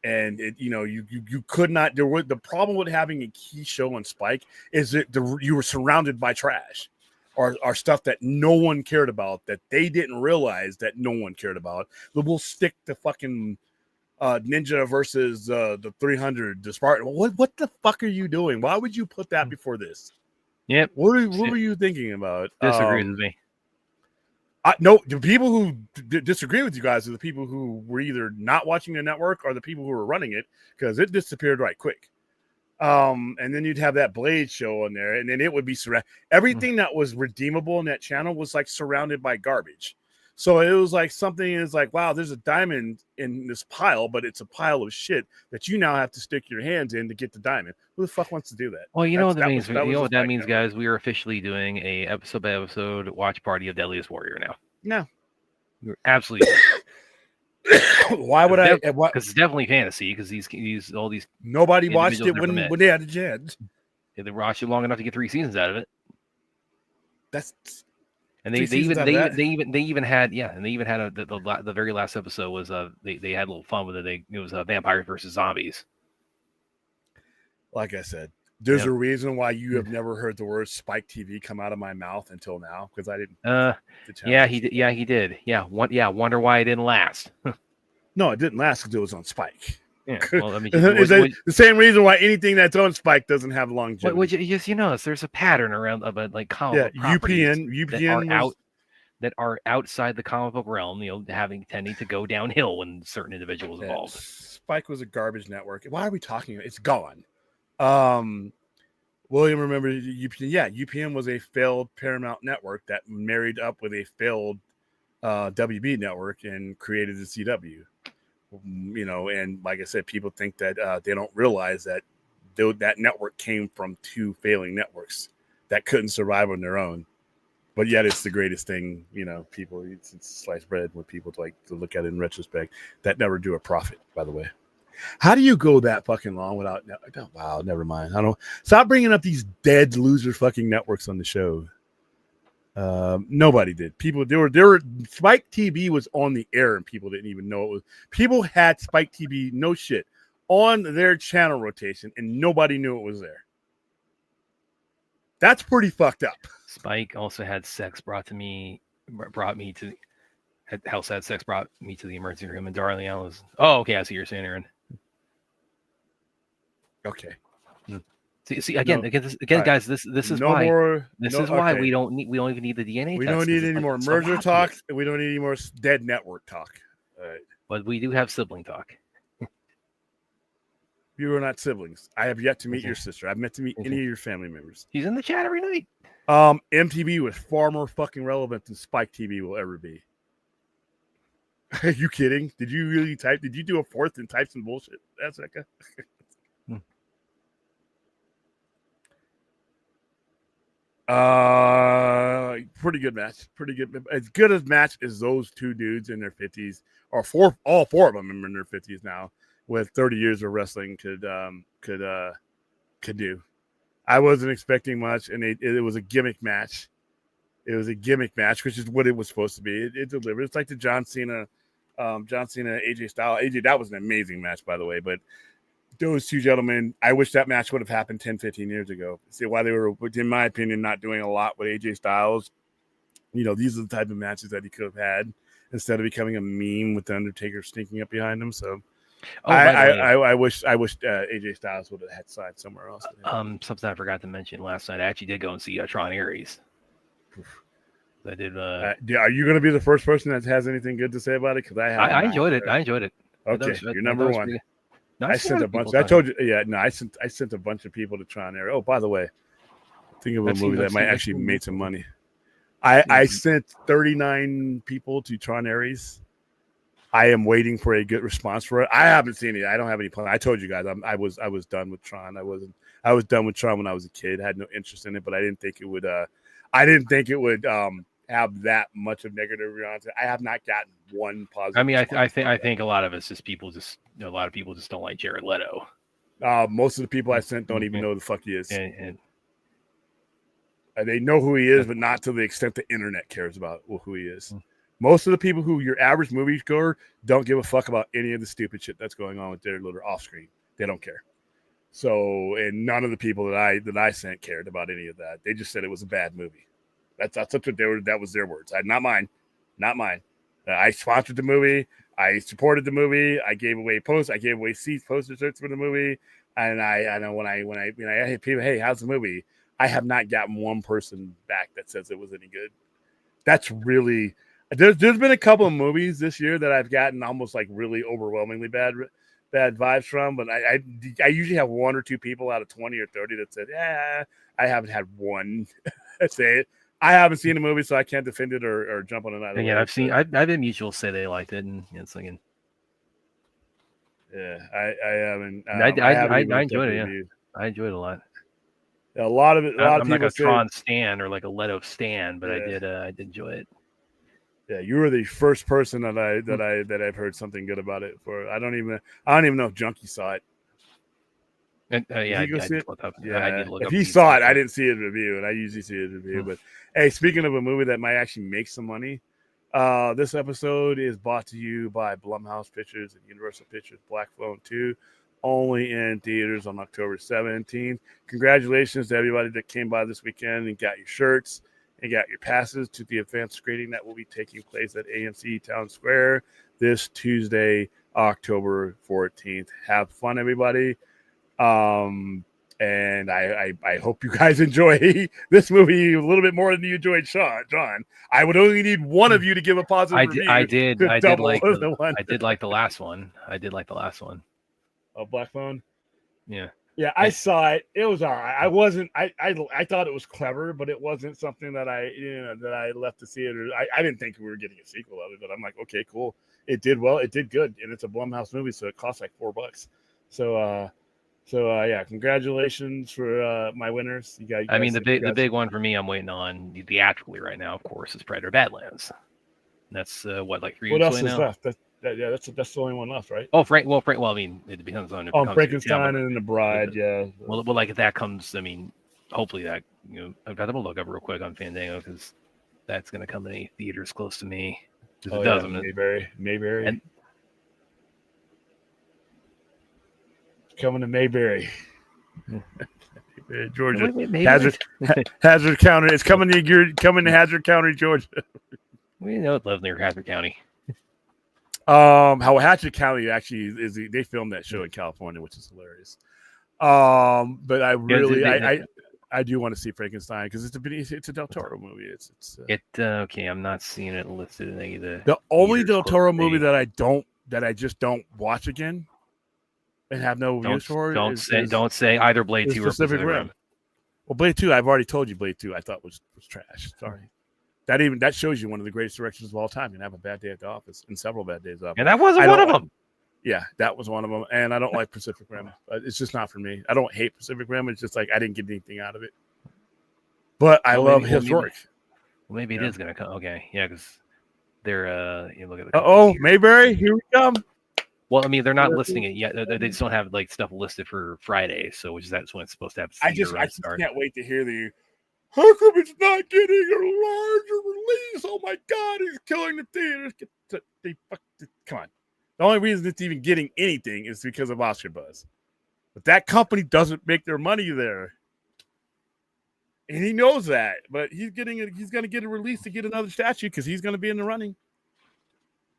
And you could not. The problem with having a key show on Spike is that you were surrounded by trash, or stuff that no one cared about, that they didn't realize that no one cared about. But we'll stick to fucking Ninja versus the 300, the Spartan. What the fuck are you doing? Why would you put that before this? Yep. What were you thinking about? Disagrees with me. No, the people who disagree with you guys are the people who were either not watching the network or the people who were running it, because it disappeared right quick. And then you'd have that Blade show on there, and then it would be everything that was redeemable on that channel was like surrounded by garbage. So it was like something is like, wow, there's a diamond in this pile, but it's a pile of shit that you now have to stick your hands in to get the diamond. Who the fuck wants to do that? Well, you know what that means. You know what that means, guys. We are officially doing a episode by episode watch party of Deadliest Warrior now. No, we're absolutely. Why would I? Because it's definitely fantasy. Because these all these nobody watched it when they had a chance. Yeah, they watched it long enough to get 3 seasons out of it. That's. And they even had the very last episode was they had a little fun with it. It was vampires versus zombies. Like I said, there's a reason why you have never heard the word Spike TV come out of my mouth until now, because I didn't. He did. Wonder why it didn't last. No, it didn't last because it was on Spike. Yeah, well, I mean, the same reason why anything that's on Spike doesn't have longevity. There's a pattern around like comic book UPN that are outside the comic book realm, tending to go downhill when certain individuals involved. Spike was a garbage network. Why are we talking? It's gone. William, remember UPN? Yeah, UPN was a failed Paramount network that married up with a failed WB network and created the CW. And like I said, people think that they don't realize that that network came from 2 failing networks that couldn't survive on their own. But yet it's the greatest thing, people, it's sliced bread with people to look at it in retrospect that never do a profit, by the way. How do you go that fucking long without? Wow, never mind. I don't stop bringing up these dead loser fucking networks on the show. Nobody did. People, there were Spike TV was on the air and people didn't even know it was. People had Spike TV, no shit, on their channel rotation and nobody knew it was there. That's pretty fucked up. Spike also had sex brought me to the emergency room, and darling, I was. Oh, okay, I see you're saying, Aaron. Okay. See again, right. Guys. This is why we don't even need the DNA. We don't need any more merger talk, and we don't need any more dead network talk. All right. But we do have sibling talk. You are not siblings. I have yet to meet your sister. I've yet to meet any of your family members. She's in the chat every night. MTV was far more fucking relevant than Spike TV will ever be. Are you kidding? Did you really type? Did you do a fourth and type some bullshit? That's okay. Pretty good match. Pretty good. As good as match as those two dudes in their 50s, or all four of them are in their 50s now, with 30 years of wrestling could do. I wasn't expecting much, and it was a gimmick match. It was a gimmick match, which is what it was supposed to be. It delivered. It's like the John Cena, AJ Styles. AJ, that was an amazing match, by the way. But those two gentlemen, I wish that match would have happened 10, 15 years ago. See why they were, in my opinion, not doing a lot with AJ Styles. You know, these are the type of matches that he could have had instead of becoming a meme with the Undertaker sneaking up behind him. So, I wish AJ Styles would have had signed somewhere else. Something I forgot to mention last night. I actually did go and see Tron Ares. I did. Are you going to be the first person that has anything good to say about it? Because I enjoyed it. I enjoyed it. Okay, you're number one. No, I sent a bunch. I told you. Yeah, no, I sent a bunch of people to Tron Ares. Oh, by the way, think of a movie that might actually make some money. I sent 39 people to Tron Ares. I am waiting for a good response for it. I haven't seen it. I don't have any plan. I told you guys I was done with Tron. I was done with Tron when I was a kid. I had no interest in it, but I didn't think it would. Have that much of negative response. I have not gotten one positive. I mean, I think a lot of it's just people a lot of people just don't like Jared Leto. Most of the people I sent don't even know who the fuck he is. And they know who he is, but not to the extent the internet cares about who he is. Most of the people who your average moviegoer don't give a fuck about any of the stupid shit that's going on with Jared Leto off screen. They don't care. So, and none of the people that I sent cared about any of that. They just said it was a bad movie. That's what they were. That was their words. Not mine. I sponsored the movie. I supported the movie. I gave away posts. I gave away seats, poster shirts for the movie. And I know when I hit people, hey, how's the movie? I have not gotten one person back that says it was any good. That's really there's been a couple of movies this year that I've gotten almost like really overwhelmingly bad vibes from, but I usually have one or two people out of 20 or 30 that said, yeah, I haven't had one say it. I haven't seen the movie, so I can't defend it or jump on it either. Yeah, I've had mutuals say they liked it, and it's like, yeah, I haven't. I enjoyed it. Yeah, I enjoyed it a lot. A lot of it. I'm like a Tron stan or like a Leto stan, but yeah. I did enjoy it. Yeah, you were the first person that I've heard something good about it for. I don't even know if Junkie saw it. And, yeah, I did look up. If he saw it, I didn't see his review, and I usually see his review. But hey, speaking of a movie that might actually make some money, this episode is brought to you by Blumhouse Pictures and Universal Pictures Black Phone 2, only in theaters on October 17th. Congratulations to everybody that came by this weekend and got your shirts and got your passes to the advanced screening that will be taking place at AMC Town Square this Tuesday, October 14th. Have fun, everybody. And I hope you guys enjoy this movie a little bit more than you enjoyed John. I would only need one of you to give a positive review. I did like the last one. Oh, Black Phone? Yeah. Yeah, I saw it. It was all right. I thought it was clever, but it wasn't something that I left the theater. I didn't think we were getting a sequel of it, but I'm like, okay, cool. It did well. It did good. And it's a Blumhouse movie, so it costs like $4. So yeah, congratulations for my winners. You guys. I mean, the big one for me, I'm waiting on theatrically right now. Of course, is Predator: Badlands. That's like 3 weeks away now. What else is left? That's the only one left, right? Oh, Well, I mean, it depends on. Frankenstein and The Bride. Yeah. Well, like if that comes, I mean, hopefully that I've got to look up real quick on Fandango because that's going to come to any theaters close to me. It does. Mayberry. And, coming to Mayberry, Georgia. Hazard County. It's coming to Hazard County, Georgia. We know it lives near Hazard County. How Hazard County actually is. They filmed that show in California, which is hilarious. But I do want to see Frankenstein because it's a Del Toro movie. It's okay. I'm not seeing it listed in any of the only Del Toro movie that I just don't watch again. And have no use for it. Don't say either Blade 2 or Pacific Rim. Well, Blade 2, I've already told you. Blade 2, I thought was trash. Sorry, that shows you one of the greatest directors of all time. You can have a bad day at the office and several bad days off. And that wasn't one of them. Yeah, that was one of them. And I don't like Pacific Rim. It's just not for me. I don't hate Pacific Rim. It's just like I didn't get anything out of it. but I Well, love maybe, his work. maybe it Yeah. is going to come. Okay, yeah, because they're you look at the Uh companies oh, here. Mayberry, here we come. Well, I mean, they're not listing it yet. They just don't have like stuff listed for Friday, so that's when it's supposed to have I theater just run start. can't wait to hear the. How come it's not getting a larger release? Oh my God, he's killing the theaters. Come on. The only reason it's even getting anything is because of Oscar buzz. But that company doesn't make their money there. And he knows that. But he's going to get a release to get another statue because he's going to be in the running.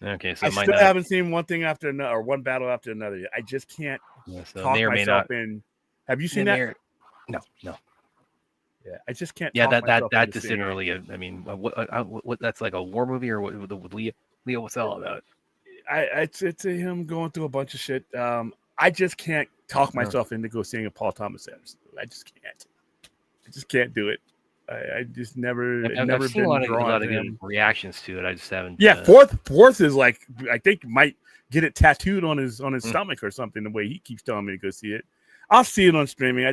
Okay, so I it might still not. haven't seen one thing after another or one battle after another yet. I just can't Yeah, so talk may or may myself not. in. Have you seen that? No. Yeah, I just can't. Yeah, talk myself that into just seeing didn't it. really. I mean, what that's like a war movie or what with Leo? What's that all about? It's him going through a bunch of shit. I just can't talk myself into go seeing a Paul Thomas Anderson. I just can't. I just can't do it. I just never I've seen been a drawn lot to of good him. reactions to it. I just haven't. Yeah, fourth is like I think might get it tattooed on his stomach or something. The way he keeps telling me to go see it, I'll see it on streaming.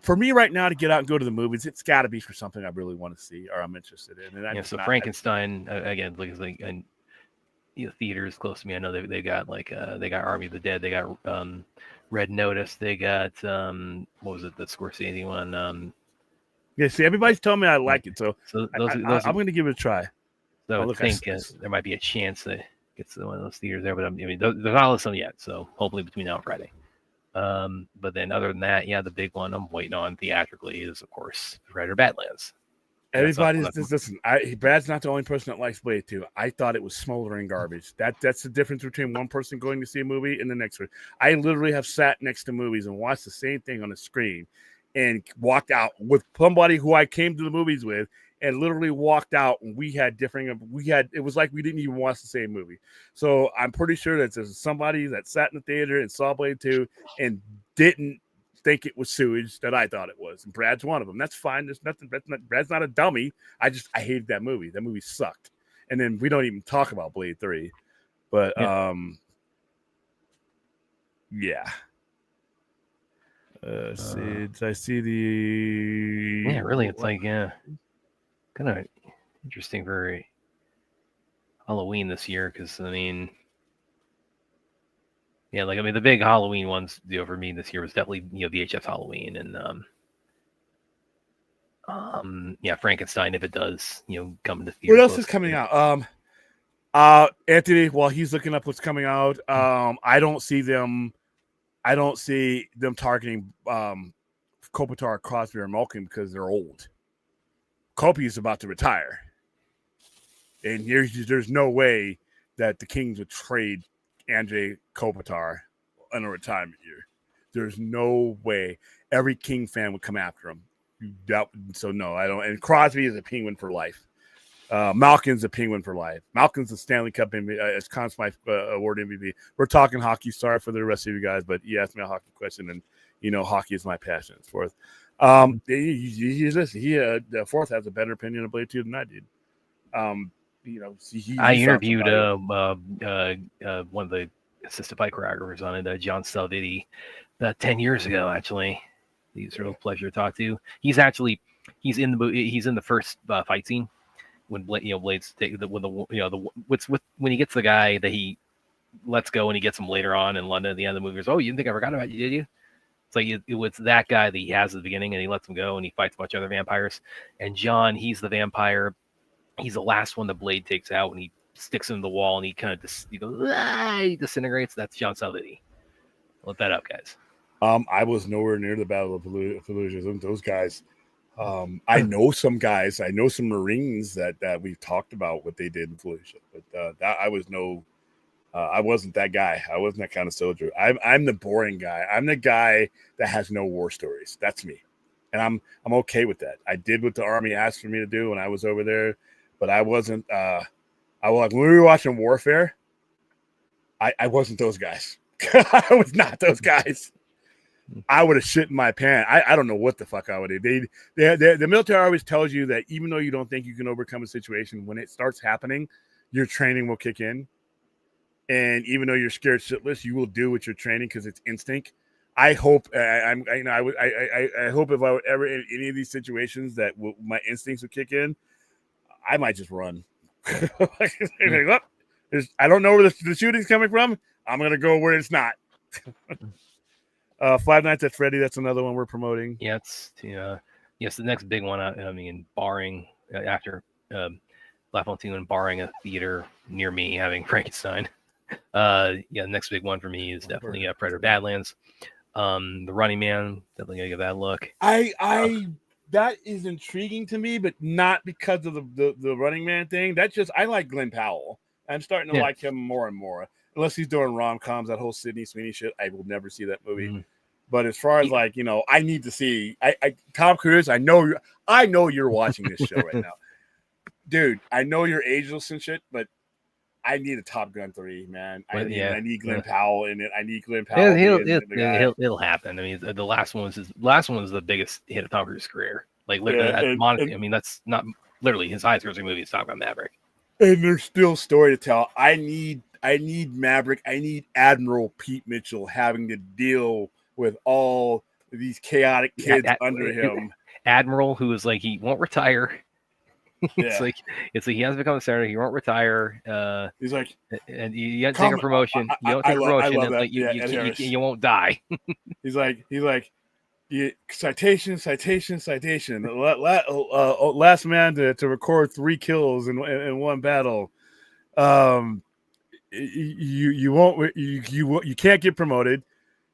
For me right now to get out and go to the movies, it's got to be for something I really want to see or I'm interested in. And So Frankenstein again, like and theaters close to me. I know they got like they got Army of the Dead, they got Red Notice, they got what was it, the Scorsese one? Yeah, see, everybody's telling me I like it, so those I'm going to give it a try. So I think there might be a chance that gets to one of those theaters there, but I mean, they're not listed yet, so hopefully between now and Friday. But then other than that, yeah, the big one I'm waiting on theatrically is, of course, Red or Badlands. Everybody's listen. Brad's not the only person that likes Blade 2. I thought it was smoldering garbage. That's the difference between one person going to see a movie and the next one. I literally have sat next to movies and watched the same thing on the screen and walked out with somebody who I came to the movies with and literally walked out and it was like we didn't even watch the same movie. So I'm pretty sure that there's somebody that sat in the theater and saw Blade 2 and didn't think it was sewage that I thought it was, and Brad's one of them. That's fine. There's nothing. Brad's not a dummy. I hated that movie. That movie sucked. And then we don't even talk about Blade 3, but yeah. Sids, I see the really, it's like kind of interesting for Halloween this year because I mean. Yeah, like I mean, the big Halloween ones, for me this year was definitely VHS Halloween and yeah, Frankenstein if it does come to theater. What else is coming out? Anthony, while he's looking up what's coming out, I don't see them targeting Kopitar, Crosby, or Malkin because they're old. Kopi is about to retire, and there's no way that the Kings would trade Andrei Kopitar in a retirement year. There's no way. Every King fan would come after him. So no, I don't. And Crosby is a Penguin for life. Malkin's a Penguin for life. Malkin's a Stanley Cup MVP, as Conn Smythe Award MVP. We're talking hockey. Sorry for the rest of you guys, but you asked me a hockey question, and hockey is my passion. Fourth, the Fourth has a better opinion of Blade 2 than I did. I interviewed one of the assistant fight choreographers on it, John Salviti, about 10 years ago. Actually, he's a real pleasure to talk to. He's in the first fight scene when Blades take when he gets the guy that he lets go and he gets him later on in London at the end of the movie. He goes, "Oh, you didn't think I forgot about you, did you?" It's like it was that guy that he has at the beginning, and he lets him go, and he fights a bunch of other vampires. And John, he's the vampire. He's the last one the Blade takes out, and he sticks him in the wall, and he kind of he disintegrates. That's John Salviti. Look that up, guys. I was nowhere near the Battle of Fallujah. Those guys. I know some guys. I know some Marines that we've talked about what they did in Fallujah, but I wasn't that guy. I wasn't that kind of soldier. I'm the boring guy. I'm the guy that has no war stories. That's me, and I'm okay with that. I did what the Army asked for me to do when I was over there. But I wasn't. I was like when we were watching Warfare. I wasn't those guys. I was not those guys. I would have shit in my pants. I don't know what the fuck I would have. The military always tells you that even though you don't think you can overcome a situation, when it starts happening, your training will kick in. And even though you're scared shitless, you will do what you're training because it's instinct. I hope I hope if I were ever in any of these situations that my instincts would kick in, I might just run. I don't know where the shooting's coming from. I'm gonna go where it's not. Five Nights at Freddy. That's another one we're promoting. Yeah, yes, the next big one. I mean, barring after La Fontaine, barring a theater near me having Frankenstein. The next big one for me is definitely Predator Badlands. The Running Man, definitely gonna give that a look. That is intriguing to me, but not because of the Running Man thing. That's just I like Glenn Powell. I'm starting to like him more and more. Unless he's doing rom-coms, that whole Sydney Sweeney shit, I will never see that movie. Mm-hmm. But as far as I need to see Tom Cruise. I know you're watching this show right now, dude. I know you're ageless and shit, but I need a Top Gun 3, man. I need Glenn Powell in it. I need Glenn Powell. It'll happen. I mean, the last one was the biggest hit of Tom Cruise's career. Like literally, I mean, that's not literally his highest grossing movie is Top Gun Maverick. And there's still story to tell. I need Maverick. I need Admiral Pete Mitchell having to deal with all these chaotic kids under him. Admiral, who is like he won't retire. It's like he has become a senator. He won't retire. He's like, and you have to take a promotion. You don't take a promotion, and like you won't die. he's like, citation. Last man to record 3 kills in one battle. You can't get promoted.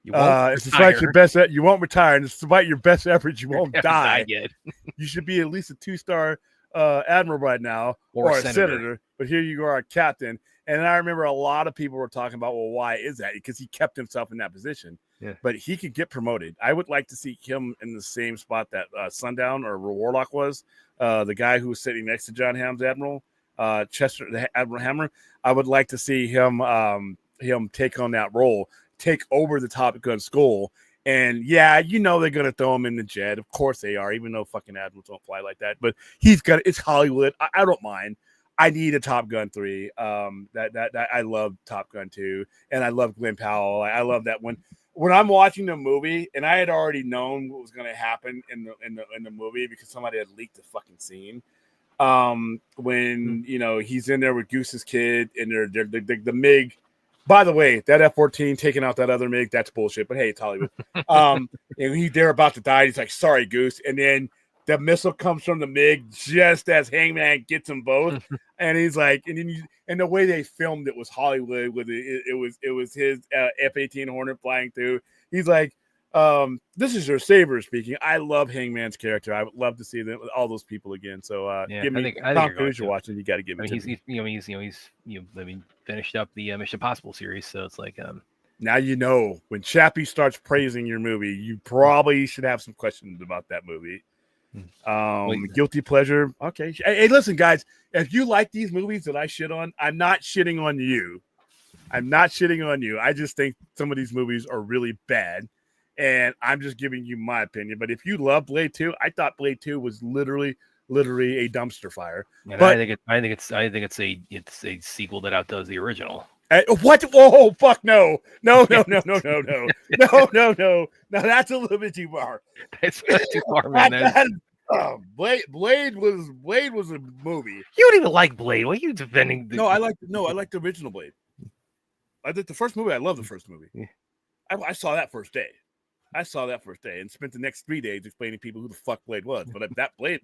Despite your best, you won't retire, and despite your best efforts, you won't die. You should be at least a 2-star admiral right now, or a senator. But here you are, a captain. And I remember a lot of people were talking about, well, why is that? Because he kept himself in that position. Yeah. But he could get promoted. I would like to see him in the same spot that Sundown or Warlock was. The guy who was sitting next to John Hamm's admiral, Chester, the Admiral Hammer. I would like to see him take on that role, take over the Top Gun school. And they're going to throw him in the jet. Of course they are, even though fucking admirals don't fly like that. But it's Hollywood. I don't mind. I need a Top Gun 3. That I love Top Gun 2, and I love Glenn Powell. I love that when I'm watching the movie, and I had already known what was going to happen in the movie because somebody had leaked the fucking scene. When he's in there with Goose's kid, and they're the MiG. By the way, that F-14 taking out that other MiG, that's bullshit. But hey, it's Hollywood. And they're about to die. He's like, "Sorry, Goose," and then the missile comes from the MiG just as Hangman gets them both, and he's like, and the way they filmed it was Hollywood. With it was his F-18 Hornet flying through. He's like, "This is your saber speaking." I love Hangman's character. I would love to see all those people again. So give me Tom Cruise. You're watching. You got to give me. He's finished up the Mission Impossible series, so it's like now when Chappie starts praising your movie, you probably should have some questions about that movie. Guilty pleasure. Okay. Hey, listen, guys, if you like these movies that I shit on, I'm not shitting on you. I just think some of these movies are really bad, and I'm just giving you my opinion. But if you love Blade 2, I thought Blade 2 was literally a dumpster fire. And but I think it's a sequel that outdoes the original. What? Oh, fuck no. No. No, that's a little bit too far. That's too far, man. Blade was a movie. You don't even like Blade. What are you defending? No, I like the original Blade. I did the first movie. I love the first movie. Yeah. I saw that first day. And spent the next 3 days explaining to people who the fuck Blade was. But Blade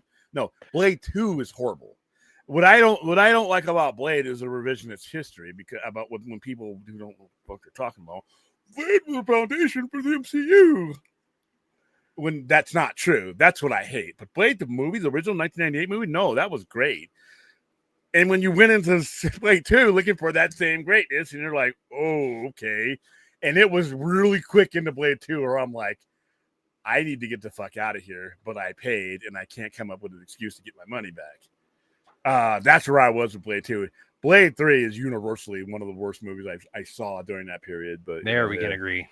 2 is horrible. What I don't like about Blade is a revisionist history about when people who don't know what they're talking about. Blade was the foundation for the MCU. When that's not true. That's what I hate. But Blade, the movie, the original 1998 movie, no, that was great. And when you went into Blade 2 looking for that same greatness, and you're like, oh, okay. And it was really quick into Blade 2 where I'm like, I need to get the fuck out of here, but I paid, and I can't come up with an excuse to get my money back. That's where I was with Blade 2. Blade 3 is universally one of the worst movies I saw during that period. But we can agree.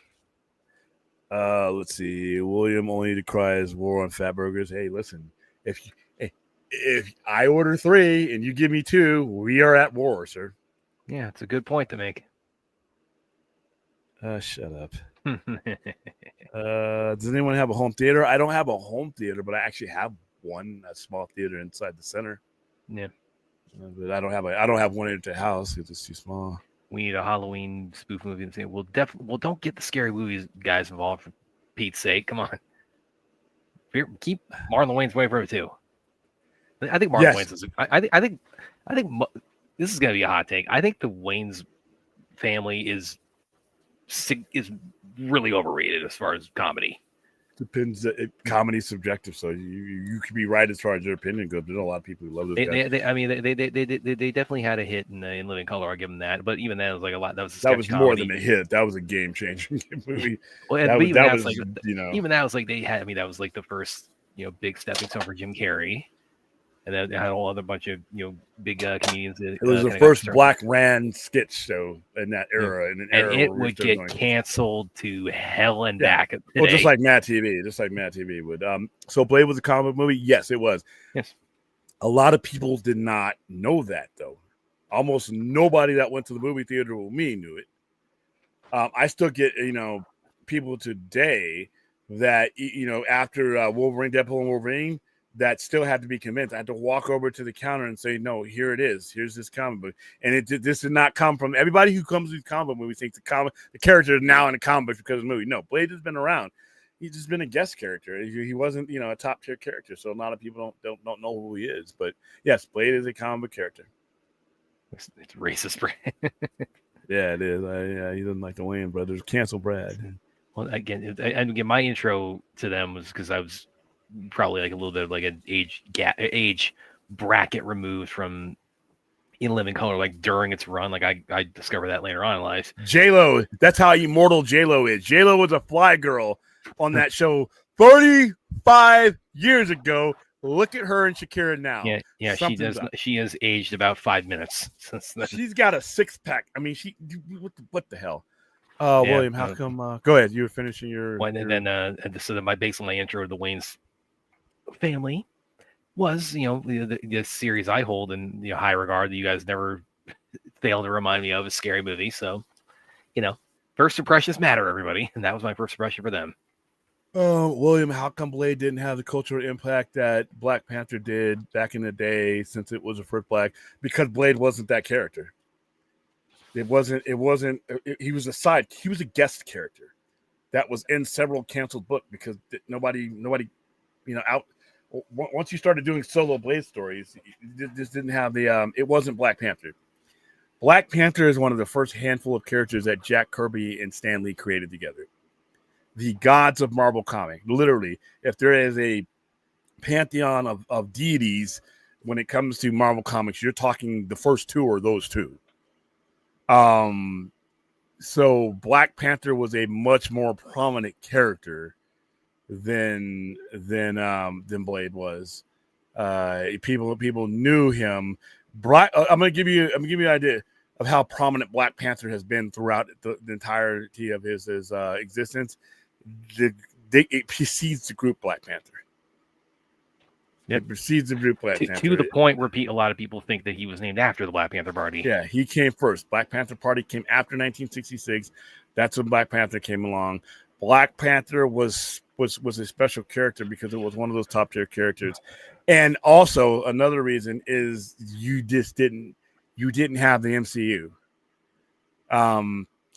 Let's see. William only decries war on fat burgers. Hey, listen, if I order 3 and you give me 2, we are at war, sir. Yeah, it's a good point to make. Shut up. Does anyone have a home theater? I don't have a home theater, but I actually have one, a small theater inside the center. Yeah. But I don't have one at the house because it's too small. We need a Halloween spoof movie and say, well, don't get the scary movies guys involved for Pete's sake. Come on. Keep Marlon Wayne's away from it too. I think Marlon Wayne's is. I think this is gonna be a hot take. I think the Wayne's family is really overrated as far as comedy. Depends. Comedy's subjective, so you could be right as far as your opinion goes. There's a lot of people who love this guy. They definitely had a hit in Living Color. I'll give them that. But even then, it was like a lot. That was more than a hit. That was a game changing movie. Well, even that was like they had. I mean, that was like the first big stepping stone for Jim Carrey. And then they had a whole other bunch of big comedians. It was the first Black Ran sketch show in that era. And it would get canceled to hell and back. Today. Well, just like Mad TV would. So Blade was a comic book movie. Yes, it was. Yes. A lot of people did not know that though. Almost nobody that went to the movie theater with me knew it. I still get people today that after Wolverine, Deadpool, and Wolverine. That still had to be convinced. I had to walk over to the counter and say, "No, here it is. Here's this comic book." And this did not come from everybody who comes to the comic book movie thinks the character is now in the comic book because of the movie. No, Blade has been around. He's just been a guest character. He wasn't, a top tier character. So a lot of people don't know who he is. But yes, Blade is a comic book character. It's racist, Brad. Yeah, it is. He doesn't like the Wayne brothers. Cancel Brad. Well, again, my intro to them was because I was probably like a little bit of like an age bracket removed from In Living Color, like during its run. Like I discovered that later on in life. J-Lo, that's how immortal J-Lo is. J-Lo was a fly girl on that show 35 years ago. Look at her and Shakira now. Yeah, she has aged about 5 minutes since then. She's got a 6-pack. I mean, what the hell? William, how come? Go ahead. You were finishing your. Well, and then my based on my intro to the Wayne's family was the series I hold in high regard that you guys never fail to remind me of a scary movie. So first impressions matter, everybody, and that was my first impression for them. William, how come Blade didn't have the cultural impact that Black Panther did back in the day, since it was a first Black? Because Blade wasn't that character. It wasn't. He was a guest character that was in several canceled books because nobody out. Once you started doing solo Blade stories, this didn't have the. It wasn't Black Panther. Black Panther is one of the first handful of characters that Jack Kirby and Stan Lee created together. The gods of Marvel comic. Literally, if there is a pantheon of deities when it comes to Marvel comics, you're talking the first two are those two. So Black Panther was a much more prominent character than Blade was. People knew him. I'm gonna give you an idea of how prominent Black Panther has been throughout the entirety of his existence. It precedes the group Black Panther. Yep. It precedes the group Black Panther. To the point where a lot of people think that he was named after the Black Panther Party. Yeah, he came first. Black Panther Party came after 1966. That's when Black Panther came along. Black Panther was a special character because it was one of those top tier characters. And also another reason is you didn't have the MCU.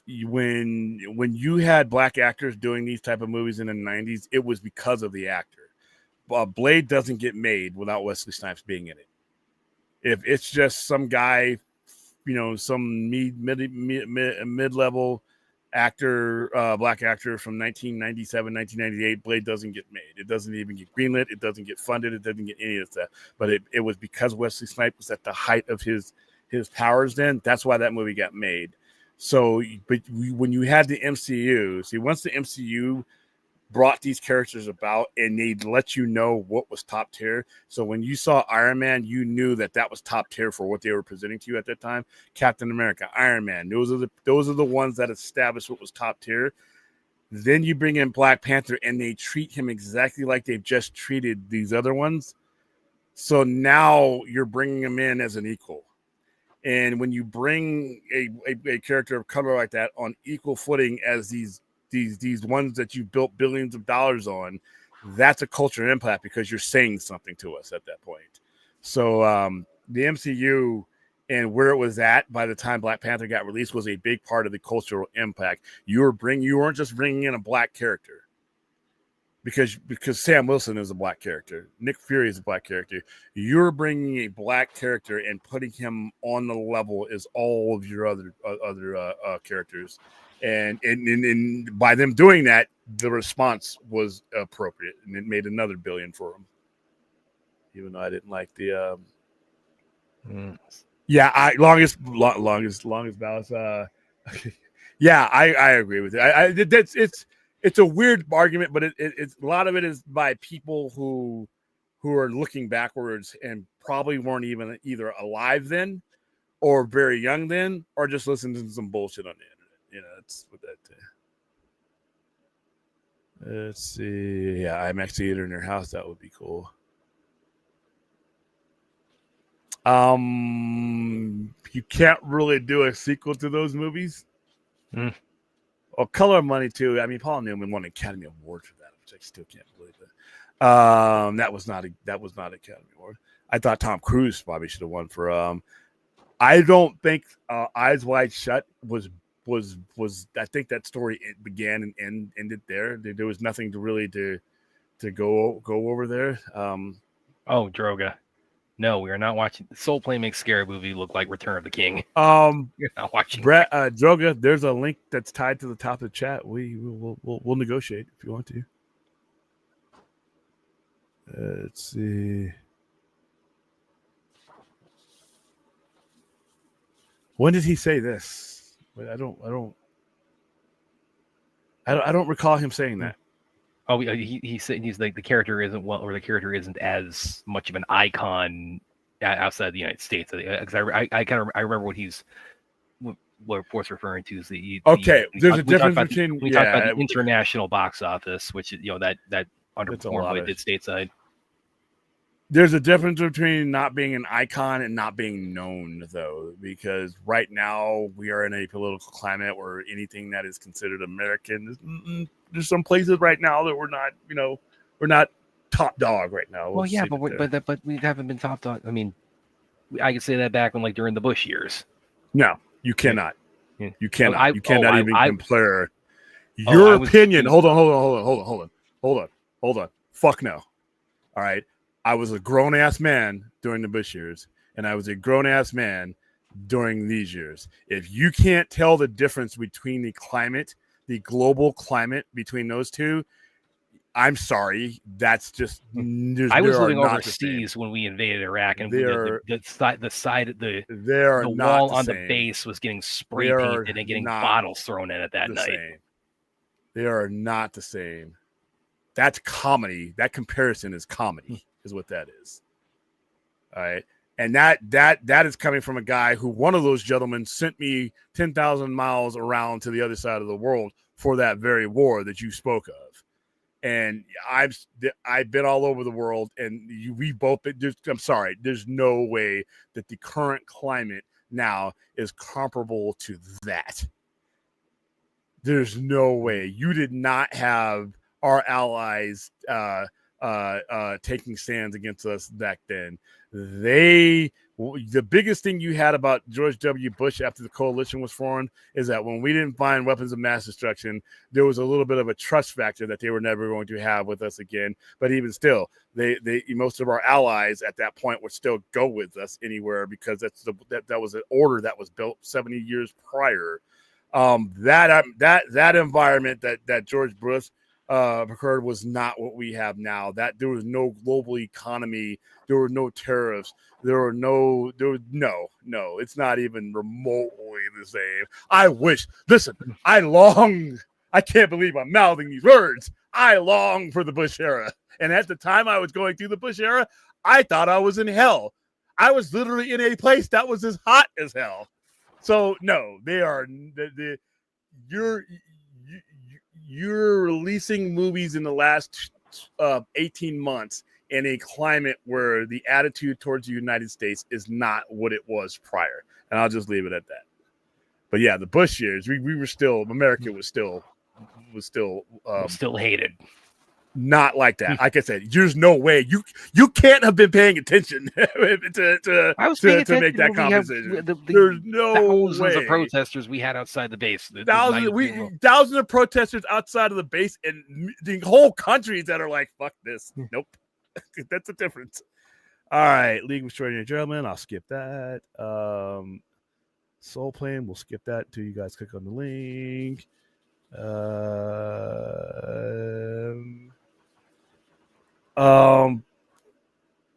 When you had Black actors doing these type of movies in the 90s, it was because of the actor. Blade doesn't get made without Wesley Snipes being in it. If it's just some guy, some mid-level actor, Black actor from 1997, 1998, Blade doesn't get made. It doesn't even get greenlit. It doesn't get funded. It doesn't get any of that stuff. But it was because Wesley Snipes was at the height of his powers then. That's why that movie got made. So, when you had the MCU, once the MCU brought these characters about and they let you know what was top tier. So when you saw Iron Man, you knew that was top tier for what they were presenting to you at that time. Captain America, Iron Man, those are the ones that established what was top tier. Then you bring in Black Panther and they treat him exactly like they've just treated these other ones. So now you're bringing him in as an equal. And when you bring a character of color like that on equal footing as these these ones that you built billions of dollars on, that's a cultural impact because you're saying something to us at that point. So the MCU and where it was at by the time Black Panther got released was a big part of the cultural impact. You weren't just bringing in a black character because Sam Wilson is a black character, Nick Fury is a black character. You're bringing a black character and putting him on the level as all of your other characters, and by them doing that, the response was appropriate, and it made another billion for him. Even though I didn't like the longest balance. Yeah, I agree with it. It's a weird argument, but it's a lot of it is by people who are looking backwards and probably weren't even either alive then, or very young then, or just listening to some bullshit on the internet. You know, that's what that. Let's see. Yeah, IMAX theater in their house. That would be cool. You can't really do a sequel to those movies. Well, Color of Money too. I mean, Paul Newman won an Academy Award for that, which I still can't believe it. That was not an Academy Award. I thought Tom Cruise probably should have won for. I don't think Eyes Wide Shut was. I think that story began and ended there. There was nothing to really to go over there. Oh, Droga. No, we are not watching. Soul Plane makes scary movie look like Return of the King. You're not watching. Brett Droga, there's a link that's tied to the top of the chat. We'll negotiate if you want to. Let's see. When did he say this? I don't recall him saying that. Oh, he said he's like the character isn't the character isn't as much of an icon outside the United States. Because I remember what Fort's referring to is there's a difference between we talked about the international box office, which that underperformed what it did stateside. There's a difference between not being an icon and not being known, though, because right now we are in a political climate where anything that is considered American, there's some places right now that we're not top dog right now. Well, yeah, but we haven't been top dog. I mean, I could say that back when during the Bush years. No, you cannot. Yeah. You cannot. You cannot even compare your opinion. Hold on. Fuck no. All right. I was a grown-ass man during the Bush years, and I was a grown-ass man during these years. If you can't tell the difference between the climate, the global climate between those two, I'm sorry. That's just I was living overseas when we invaded Iraq, and the wall on the base was getting spray painted and getting bottles thrown in it that night. They are not the same. That's comedy. That comparison is comedy. Is what that is. All right. And that is coming from a guy who one of those gentlemen sent me 10,000 miles around to the other side of the world for that very war that you spoke of. And I've been all over the world, and we both been, I'm sorry, there's no way that the current climate now is comparable to that. There's no way. You did not have our allies taking stands against us back then. The biggest thing you had about George W. Bush after the coalition was formed is that when we didn't find weapons of mass destruction, there was a little bit of a trust factor that they were never going to have with us again. But even still, they most of our allies at that point would still go with us anywhere because that was an order that was built 70 years prior. That environment that George Bush occurred was not what we have now. That there was no global economy, there were no tariffs, no, it's not even remotely the same. I can't believe I'm mouthing these words. I long for the Bush era. And at the time I was going through the Bush era, I thought I was in hell. I was literally in a place that was as hot as hell. So no, they are you're releasing movies in the last 18 months in a climate where the attitude towards the United States is not what it was prior. And I'll just leave it at that. But yeah, the Bush years, we were still, America was still was still Still hated. not like that. Like I said, there's no way you can't have been paying attention to I was paying attention make that when we have conversation. the There's no thousands way. of protesters we had outside the base. Thousands of protesters outside of the base, and the whole countries that are like, "Fuck this." Nope, that's the difference. All right, League of Extraordinary Gentlemen. I'll skip that. Soul Plane. We'll skip that until you guys click on the link.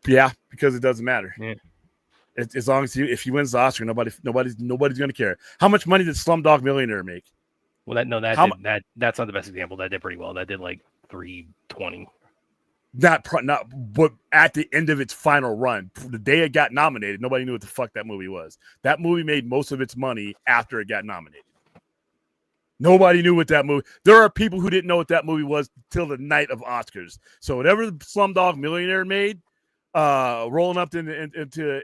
Yeah, because it doesn't matter. Yeah. As long as if he wins the Oscar, nobody's going to care. How much money did Slumdog Millionaire make? Well, that's not the best example. That did pretty well. That did like 320. But at the end of its final run, the day it got nominated, nobody knew what the fuck that movie was. That movie made most of its money after it got nominated. Nobody knew what that movie. There are people who didn't know what that movie was till the night of Oscars. So whatever Slumdog Millionaire made, rolling up into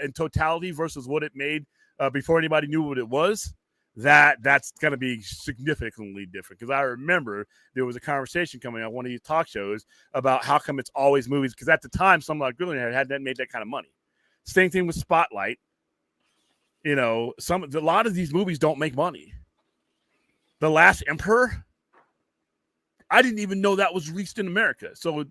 in totality versus what it made before anybody knew what it was, that's going to be significantly different. Because I remember there was a conversation coming on one of these talk shows about how come it's always movies. Because at the time, Slumdog Millionaire hadn't made that kind of money. Same thing with Spotlight. You know, a lot of these movies don't make money. The Last Emperor, I didn't even know that was released in America. So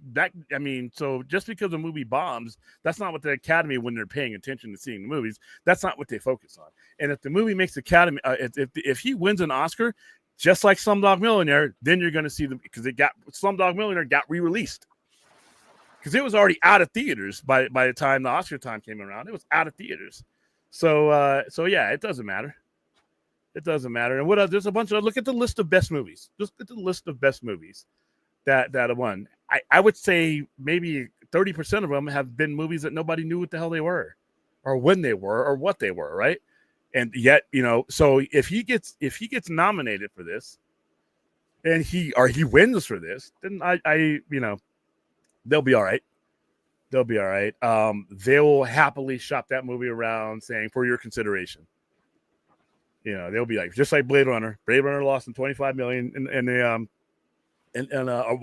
just because a movie bombs, that's not what the Academy, when they're paying attention to seeing the movies, that's not what they focus on. And if the movie makes Academy, if he wins an Oscar, just like Slumdog Millionaire, then you're going to see them, because Slumdog Millionaire got re-released because it was already out of theaters by the time the Oscar time came around. It was out of theaters. So yeah, it doesn't matter. It doesn't matter. And what else? There's a bunch of, look at the list of best movies. Just look at the list of best movies that have won. I would say maybe 30% of them have been movies that nobody knew what the hell they were, or when they were, or what they were, right? And yet, so if he gets nominated for this, and he wins for this, then they'll be all right. They'll be all right. They'll happily shop that movie around, saying, for your consideration. They'll be like, just like Blade Runner. Blade Runner lost in 25 million, and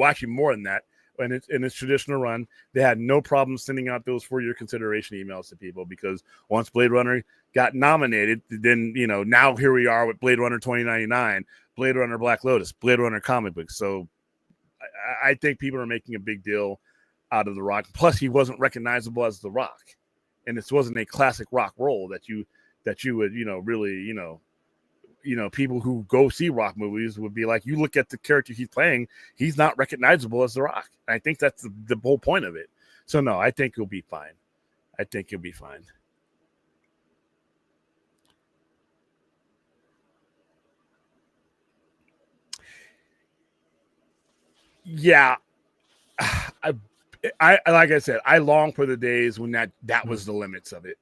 actually more than that. In its traditional run, they had no problem sending out those for your consideration emails to people, because once Blade Runner got nominated, then now here we are with Blade Runner 2099, Blade Runner Black Lotus, Blade Runner comic books. So I think people are making a big deal out of The Rock. Plus, he wasn't recognizable as The Rock, and this wasn't a classic Rock role that you would really people who go see Rock movies would be like, you look at the character he's playing, he's not recognizable as The Rock. And I think that's the whole point of it. So no, I think he'll be fine. Yeah, I like I said, I long for the days when that was the limits of it.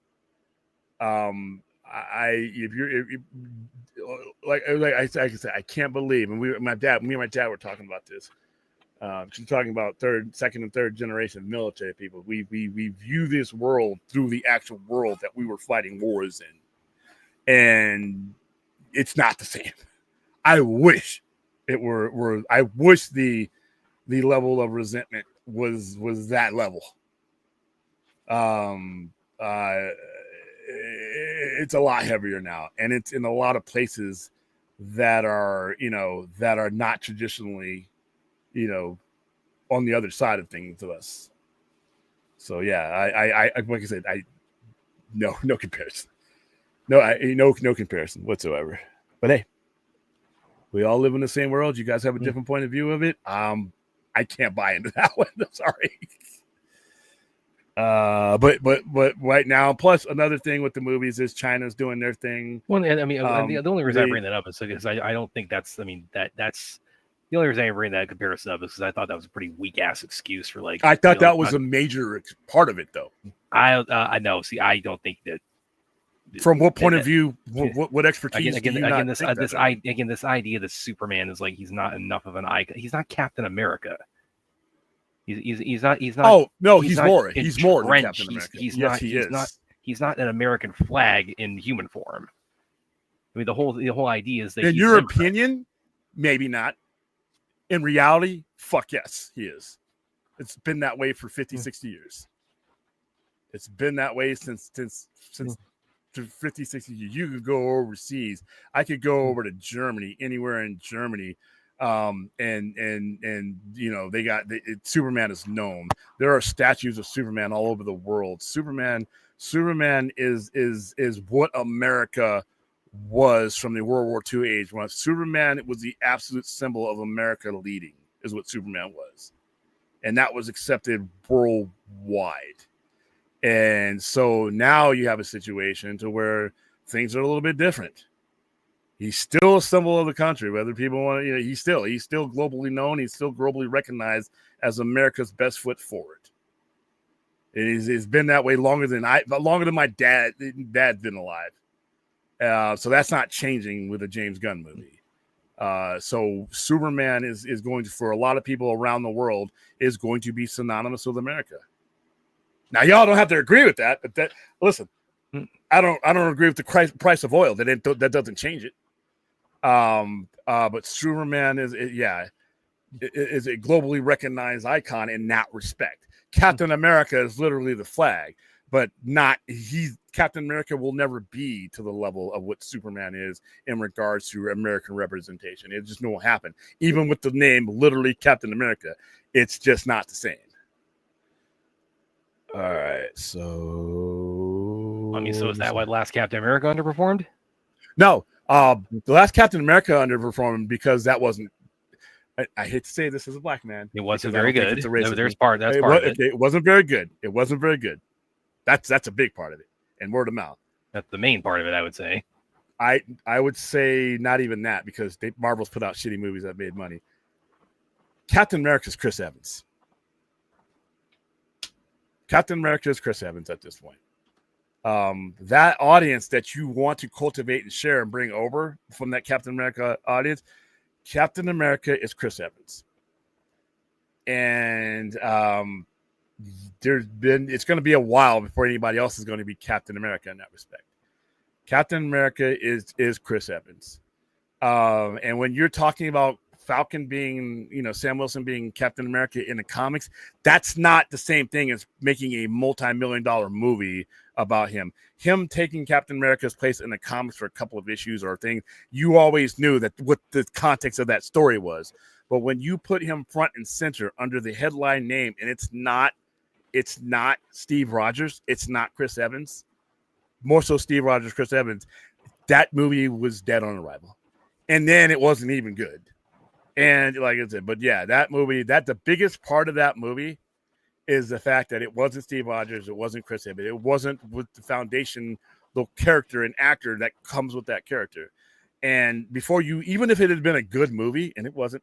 Like I said, I can't believe, and me and my dad were talking about this. She's talking about second and third generation military people. We view this world through the actual world that we were fighting wars in, and it's not the same. I wish it were. I wish the level of resentment was that level. It's a lot heavier now, and it's in a lot of places that are not traditionally on the other side of things to us. So yeah, I like I said, no comparison, no comparison whatsoever. But hey, we all live in the same world. You guys have a different point of view of it. I can't buy into that one. I'm sorry. But right now, plus another thing with the movies is China's doing their thing. Well, and I mean, the only reason I bring that up is because I don't think that's. I mean, that's the only reason I bring that comparison up is because I thought that was a pretty weak ass excuse for like. I thought that was a major part of it, though. I know. See, I don't think that. From what point of view? What expertise? Again, this idea that Superman is like he's not enough of an icon. He's not Captain America. He's not. Oh no, he's more. He's more than Captain America. He's not an American flag in human form. I mean, the whole idea is that. In your opinion, Maybe not. In reality, fuck yes, he is. It's been that way for 50, 60 years. It's been that way since 50, 60 years. You could go overseas. I could go over to Germany, anywhere in Germany. And you know, Superman is known. There are statues of Superman all over the world. Superman is what America was from the World War II age. When Superman was the absolute symbol of America leading, is what Superman was. And that was accepted worldwide. And so now you have a situation to where things are a little bit different. He's still a symbol of the country, whether people want to, you know, he's still globally known. He's still globally recognized as America's best foot forward. It's been that way longer than my dad's been alive. So that's not changing with a James Gunn movie. So Superman is going to, for a lot of people around the world, is going to be synonymous with America. Now, y'all don't have to agree with that, but listen, I don't agree with the price of oil. That doesn't change it. But Superman is a globally recognized icon in that respect. Captain America is literally the flag, but Captain America will never be to the level of what Superman is in regards to American representation. It just won't happen. Even with the name literally Captain America, it's just not the same. All right, so I mean, so is that why Last Captain America underperformed? No, the Last Captain America underperformed because that wasn't. I hate to say this as a black man. It wasn't very good. That's part of it. It wasn't very good. It wasn't very good. That's a big part of it, and word of mouth. That's the main part of it, I would say. I would say not even that, because Marvel's put out shitty movies that made money. Captain America's Chris Evans. Captain America is Chris Evans at this point. That audience that you want to cultivate and share and bring over from that Captain America audience, Captain America is Chris Evans. And it's going to be a while before anybody else is going to be Captain America in that respect. Captain America is Chris Evans. And when you're talking about Falcon being, Sam Wilson being Captain America in the comics, that's not the same thing as making a multi-million-dollar movie about him. Him taking Captain America's place in the comics for a couple of issues or things, you always knew that what the context of that story was. But when you put him front and center under the headline name, and it's not Steve Rogers, it's not Chris Evans, more so Steve Rogers, Chris Evans, that movie was dead on arrival. And then it wasn't even good. And like I said, but yeah, that movie, the biggest part of that movie is the fact that it wasn't Steve Rogers, it wasn't Chris Evans, it wasn't with the foundation, the character and actor that comes with that character. And even if it had been a good movie, and it wasn't,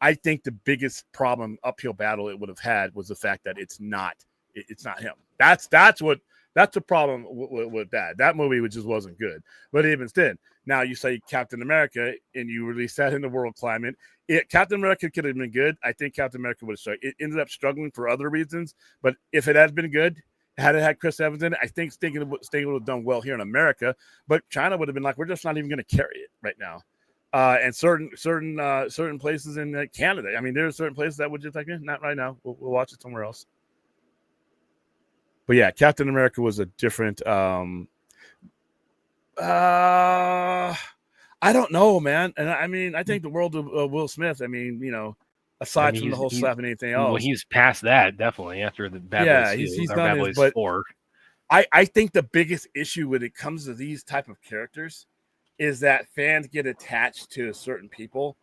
I think the biggest problem, uphill battle it would have had was the fact that it's not him. That's the problem with that. That movie just wasn't good. But even then, now you say Captain America and you release that in the world climate. Captain America could have been good. I think Captain America would have started. It ended up struggling for other reasons. But if it had been good, had it had Chris Evans in it, I think Sting would have done well here in America. But China would have been like, we're just not even going to carry it right now. And certain places in Canada. I mean, there are certain places that would just like, not right now. We'll watch it somewhere else. But yeah, Captain America was a different. I don't know, man. And I mean, I think the world of Will Smith. I mean, aside from the whole slap and anything else, well, he's past that definitely after the Bad Boys. He's Bad done Boys but 4. I think the biggest issue when it comes to these type of characters is that fans get attached to certain people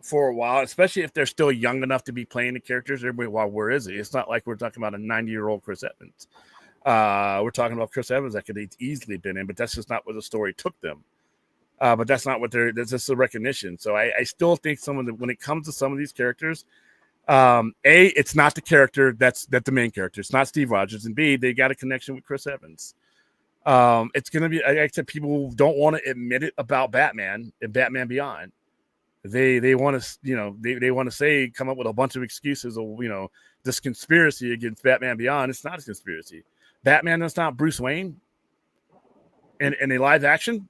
for a while, especially if they're still young enough to be playing the characters. Everybody, well, where is he? It's not like we're talking about a 90-year-old Chris Evans. We're talking about Chris Evans that could easily been in, but that's just not where the story took them. But that's not what that's just the recognition. So I still think when it comes to some of these characters, it's not the character that's the main character. It's not Steve Rogers, and B, they got a connection with Chris Evans. It's going to be, like I said, people don't want to admit it about Batman and Batman Beyond. They want to, they want to come up with a bunch of excuses of, this conspiracy against Batman Beyond. It's not a conspiracy. Batman is not Bruce Wayne in a live action.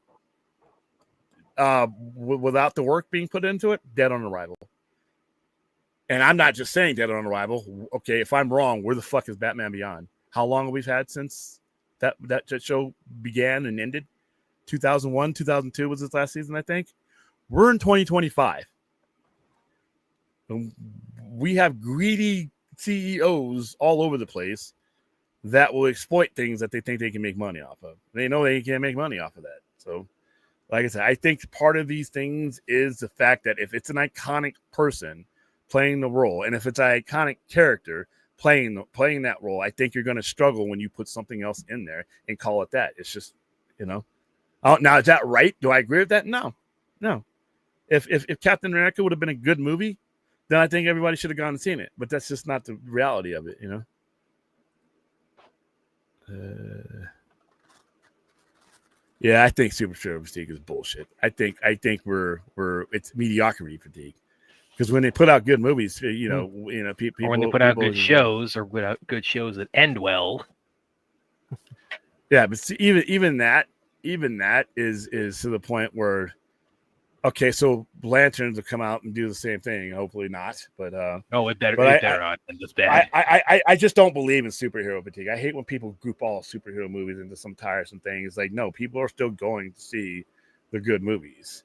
without the work being put into it, dead on arrival. And I'm not just saying dead on arrival. Okay, if I'm wrong, where the fuck is Batman Beyond? How long have we had since that show began and ended? 2001, 2002 was its last season, I think. We're in 2025. And we have greedy CEOs all over the place that will exploit things that they think they can make money off of. They know they can't make money off of that. So, like I said, I think part of these things is the fact that if it's an iconic person playing the role, and if it's an iconic character playing that role, I think you're going to struggle when you put something else in there and call it that. It's just, now, is that right? Do I agree with that? No. If Captain America would have been a good movie, then I think everybody should have gone and seen it. But that's just not the reality of it, Yeah, I think superhero fatigue is bullshit. I think it's mediocrity fatigue. Because when they put out good movies, people, or when they put out good shows, or put out good shows that end well. Yeah, but see, even that is to the point where, okay, so Lanterns will come out and do the same thing. Hopefully not, but it better not than this bad. I just don't believe in superhero fatigue. I hate when people group all superhero movies into some tiresome things. Like, no, people are still going to see the good movies.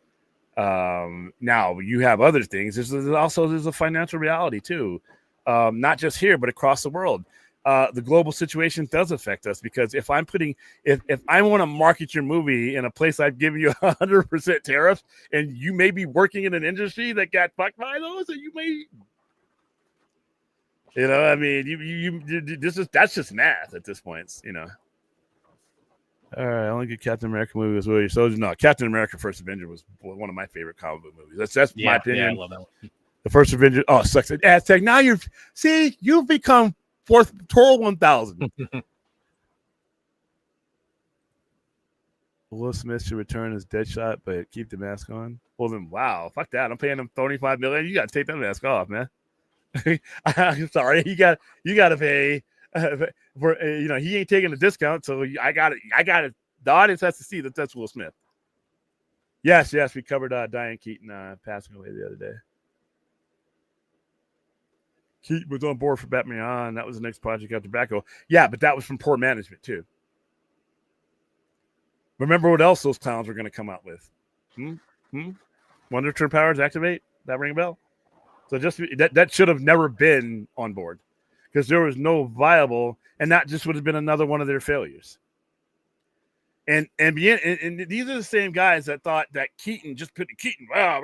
Now you have other things. There's a financial reality too, not just here but across the world. The global situation does affect us, because if I want to market your movie in a place I've given you 100% tariffs, and you may be working in an industry that got fucked by those, and you may, that's just math at this point, All right, I only get Captain America movie was William Soldier. No, Captain America: First Avenger was one of my favorite comic book movies. That's my opinion. Yeah, I love that one. The First Avenger. Oh, sucks. Aztec. Now you've become fourth Toro 1000. Will Smith should return as Deadshot, but keep the mask on. Well, then, wow, fuck that. I'm paying him $25 million. You got to take that mask off, man. I'm sorry, you got to pay. For he ain't taking a discount, so I got it. The audience has to see that's Will Smith. Yes, we covered Diane Keaton passing away the other day. Keaton was on board for Batman on. That was the next project after Batgirl. Yeah, but that was from poor management too. Remember what else those clowns were going to come out with? Wonder Turn powers activate. That ring a bell? So just that should have never been on board, because there was no viable, and that just would have been another one of their failures. And these are the same guys that thought that Keaton, just put Keaton. Wow,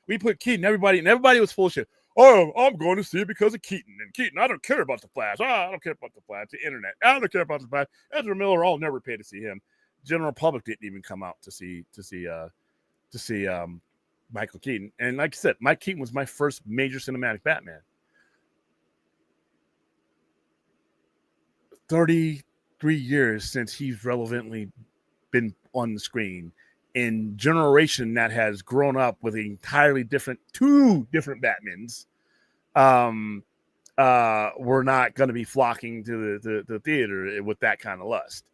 we put Keaton. Everybody was full of shit. Oh, I'm going to see it because of Keaton. And Keaton, I don't care about the Flash. I don't care about the Flash. The internet. I don't care about the Flash. Ezra Miller, I'll never pay to see him. General public didn't even come out to see Michael Keaton. And like I said, Mike Keaton was my first major cinematic Batman. 33 years since he's relevantly been on the screen, in generation that has grown up with entirely two different Batmans. We're not going to be flocking to the theater with that kind of lust.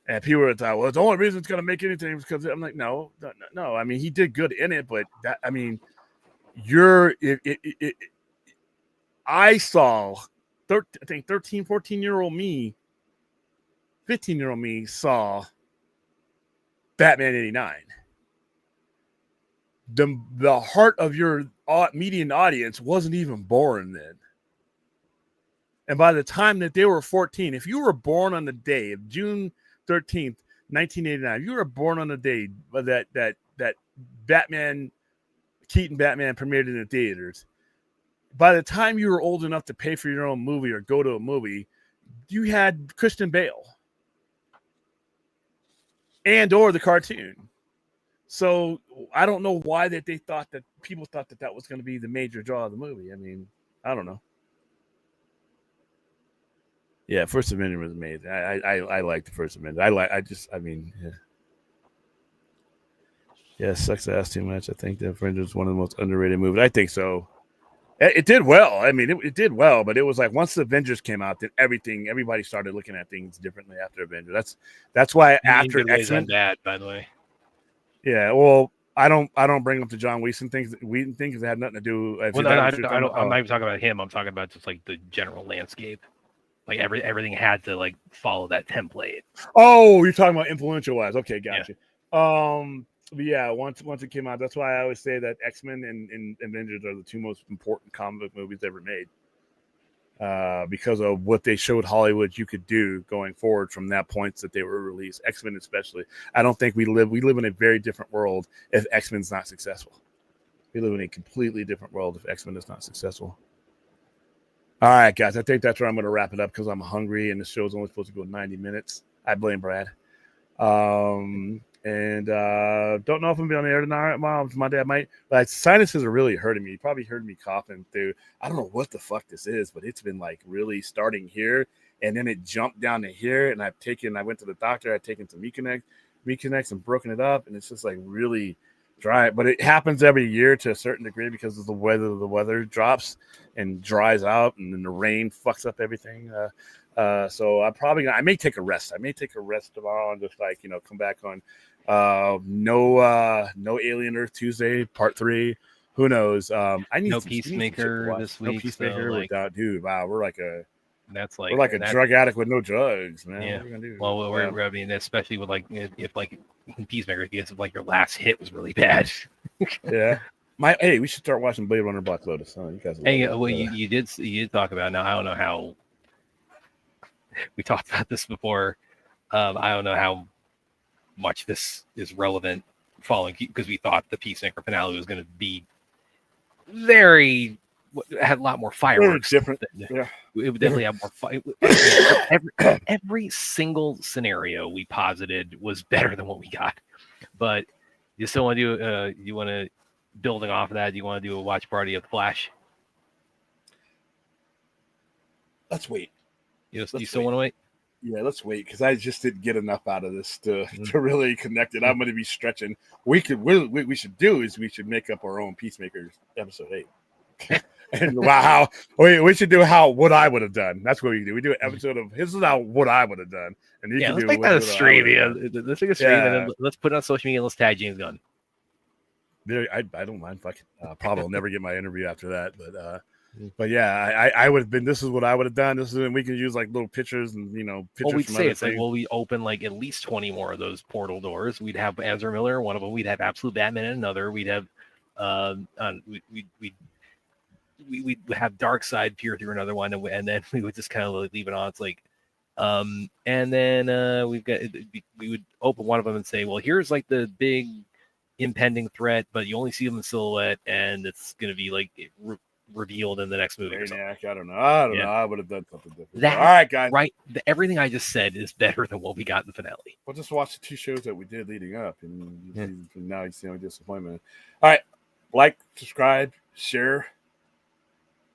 And people are like, well, the only reason it's going to make anything is because I'm like, no. I mean, he did good in it, but I saw, I think 13, 14-year-old me, 15-year-old me saw Batman 89. The heart of your median audience wasn't even born then. And by the time that they were 14, if you were born on the day of June 13th, 1989, you were born on the day that Keaton Batman premiered in the theaters. By the time you were old enough to pay for your own movie or go to a movie, you had Christian Bale or the cartoon. So I don't know why people thought that was going to be the major draw of the movie. I mean, I don't know. Yeah, First Amendment was amazing. I like the First Amendment. Yeah, sucks ass too much. I think that Avengers was one of the most underrated movies. I think so. It did well. I mean, it did well, but it was like once the Avengers came out, then everybody started looking at things differently after Avengers. That's why after X-Men, bad, by the way. Yeah, well, I don't bring up the John Wheaton things. Wheaton thing because it had nothing to do. Well, no, I don't. I'm not even talking about him. I'm talking about just like the general landscape. Like everything had to like follow that template. Oh, you're talking about influential wise. Okay, gotcha. Yeah. But yeah, once it came out, that's why I always say that X-Men and Avengers are the two most important comic book movies ever made. Because of what they showed Hollywood you could do going forward from that point that they were released. X-Men especially. I don't think we live in a very different world if X-Men's not successful. We live in a completely different world if X-Men is not successful. All right, guys, I think that's where I'm going to wrap it up because I'm hungry and the show's only supposed to go 90 minutes. I blame Brad. And don't know if I'm going to be on the air tomorrow. My dad might. But sinuses are really hurting me. You probably heard me coughing through. I don't know what the fuck this is, but it's been like really starting here. And then it jumped down to here. And I went to the doctor. I've taken some Reconnects and broken it up. And it's just like really dry. But it happens every year to a certain degree because of the weather. The weather drops and dries out. And then the rain fucks up everything. So I may take a rest. I may take a rest tomorrow and just like, come back on no Alien Earth Tuesday part 3. Who knows? I need no some, Peacemaker this week. No Peacemaker so, without, dude. Wow, we're like a that's drug addict with no drugs, man. Yeah. What are we gonna do? Well, we're I mean, especially with like if like Peacemaker, if like your last hit was really bad. Yeah. We should start watching Blade Runner Black Lotus. Huh? You guys. Hey, well, you did talk about. Now I don't know how. We talked about this before. I don't know how much this is relevant following because we thought the Peacemaker finale was going to be had a lot more fireworks. Very different. Yeah. It would definitely have more fire. Every single scenario we posited was better than what we got. But you still want to do? You want to building off of that? Do you want to do a watch party of the Flash? Let's wait. You still want to wait? Yeah, let's wait because I just didn't get enough out of this to really connect it. I'm going to be stretching. We should make up our own Peacemakers episode 8. And wow, we should do what I would have done. That's what we do. We do an episode of this is what I would have done. And let's make that a stream. Yeah, let's make a stream and then let's put it on social media. And let's tag James Gunn. I don't mind. Fuck, probably will never get my interview after that, but yeah, I would have been. This is what I would have done. This is we can use like little pictures and pictures. Well, we'd from say it's like, we open like at least 20 more of those portal doors. We'd have Ezra Miller, one of them. We'd have Absolute Batman in another. We'd have we'd have Darkseid peer through another one, and then we would just kind of leave it on. It's like, and then we would open one of them and say, well, here's like the big impending threat, but you only see them in silhouette, and it's going to be like revealed in the next movie. Maniac, I don't know. I would have done something different. All right, guys. Right. Everything I just said is better than what we got in the finale. Well, just watch the 2 shows that we did leading up, and now you see my disappointment. All right. Like, subscribe, share.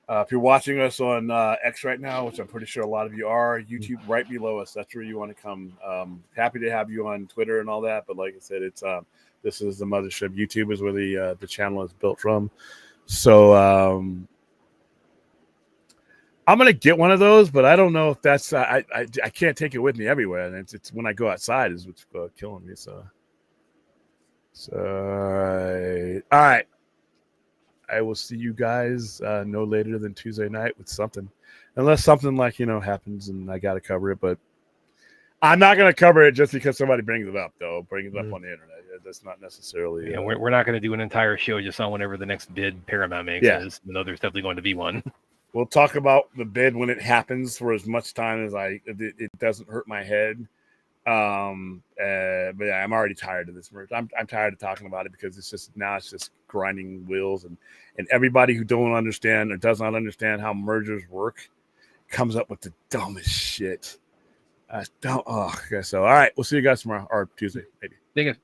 If you're watching us on X right now, which I'm pretty sure a lot of you are, YouTube right below us. That's where you want to come. Happy to have you on Twitter and all that. But like I said, it's this is the mothership. YouTube is where the channel is built from. So I'm gonna get one of those, but I don't know if that's I can't take it with me everywhere, and it's when I go outside is what's killing me. So all right. I will see you guys no later than Tuesday night with something, unless something like happens and I got to cover it. But I'm not going to cover it just because somebody brings it up, though. Bring it up on the internet. That's not necessarily. Yeah, we're not going to do an entire show just on whenever the next bid Paramount makes. Yeah. Is, even though there's definitely going to be one. We'll talk about the bid when it happens for as much time as it doesn't hurt my head. But yeah, I'm already tired of this merge. I'm tired of talking about it because it's just grinding wheels and everybody who don't understand or does not understand how mergers work comes up with the dumbest shit. So all right, we'll see you guys tomorrow or Tuesday, maybe. Thank you.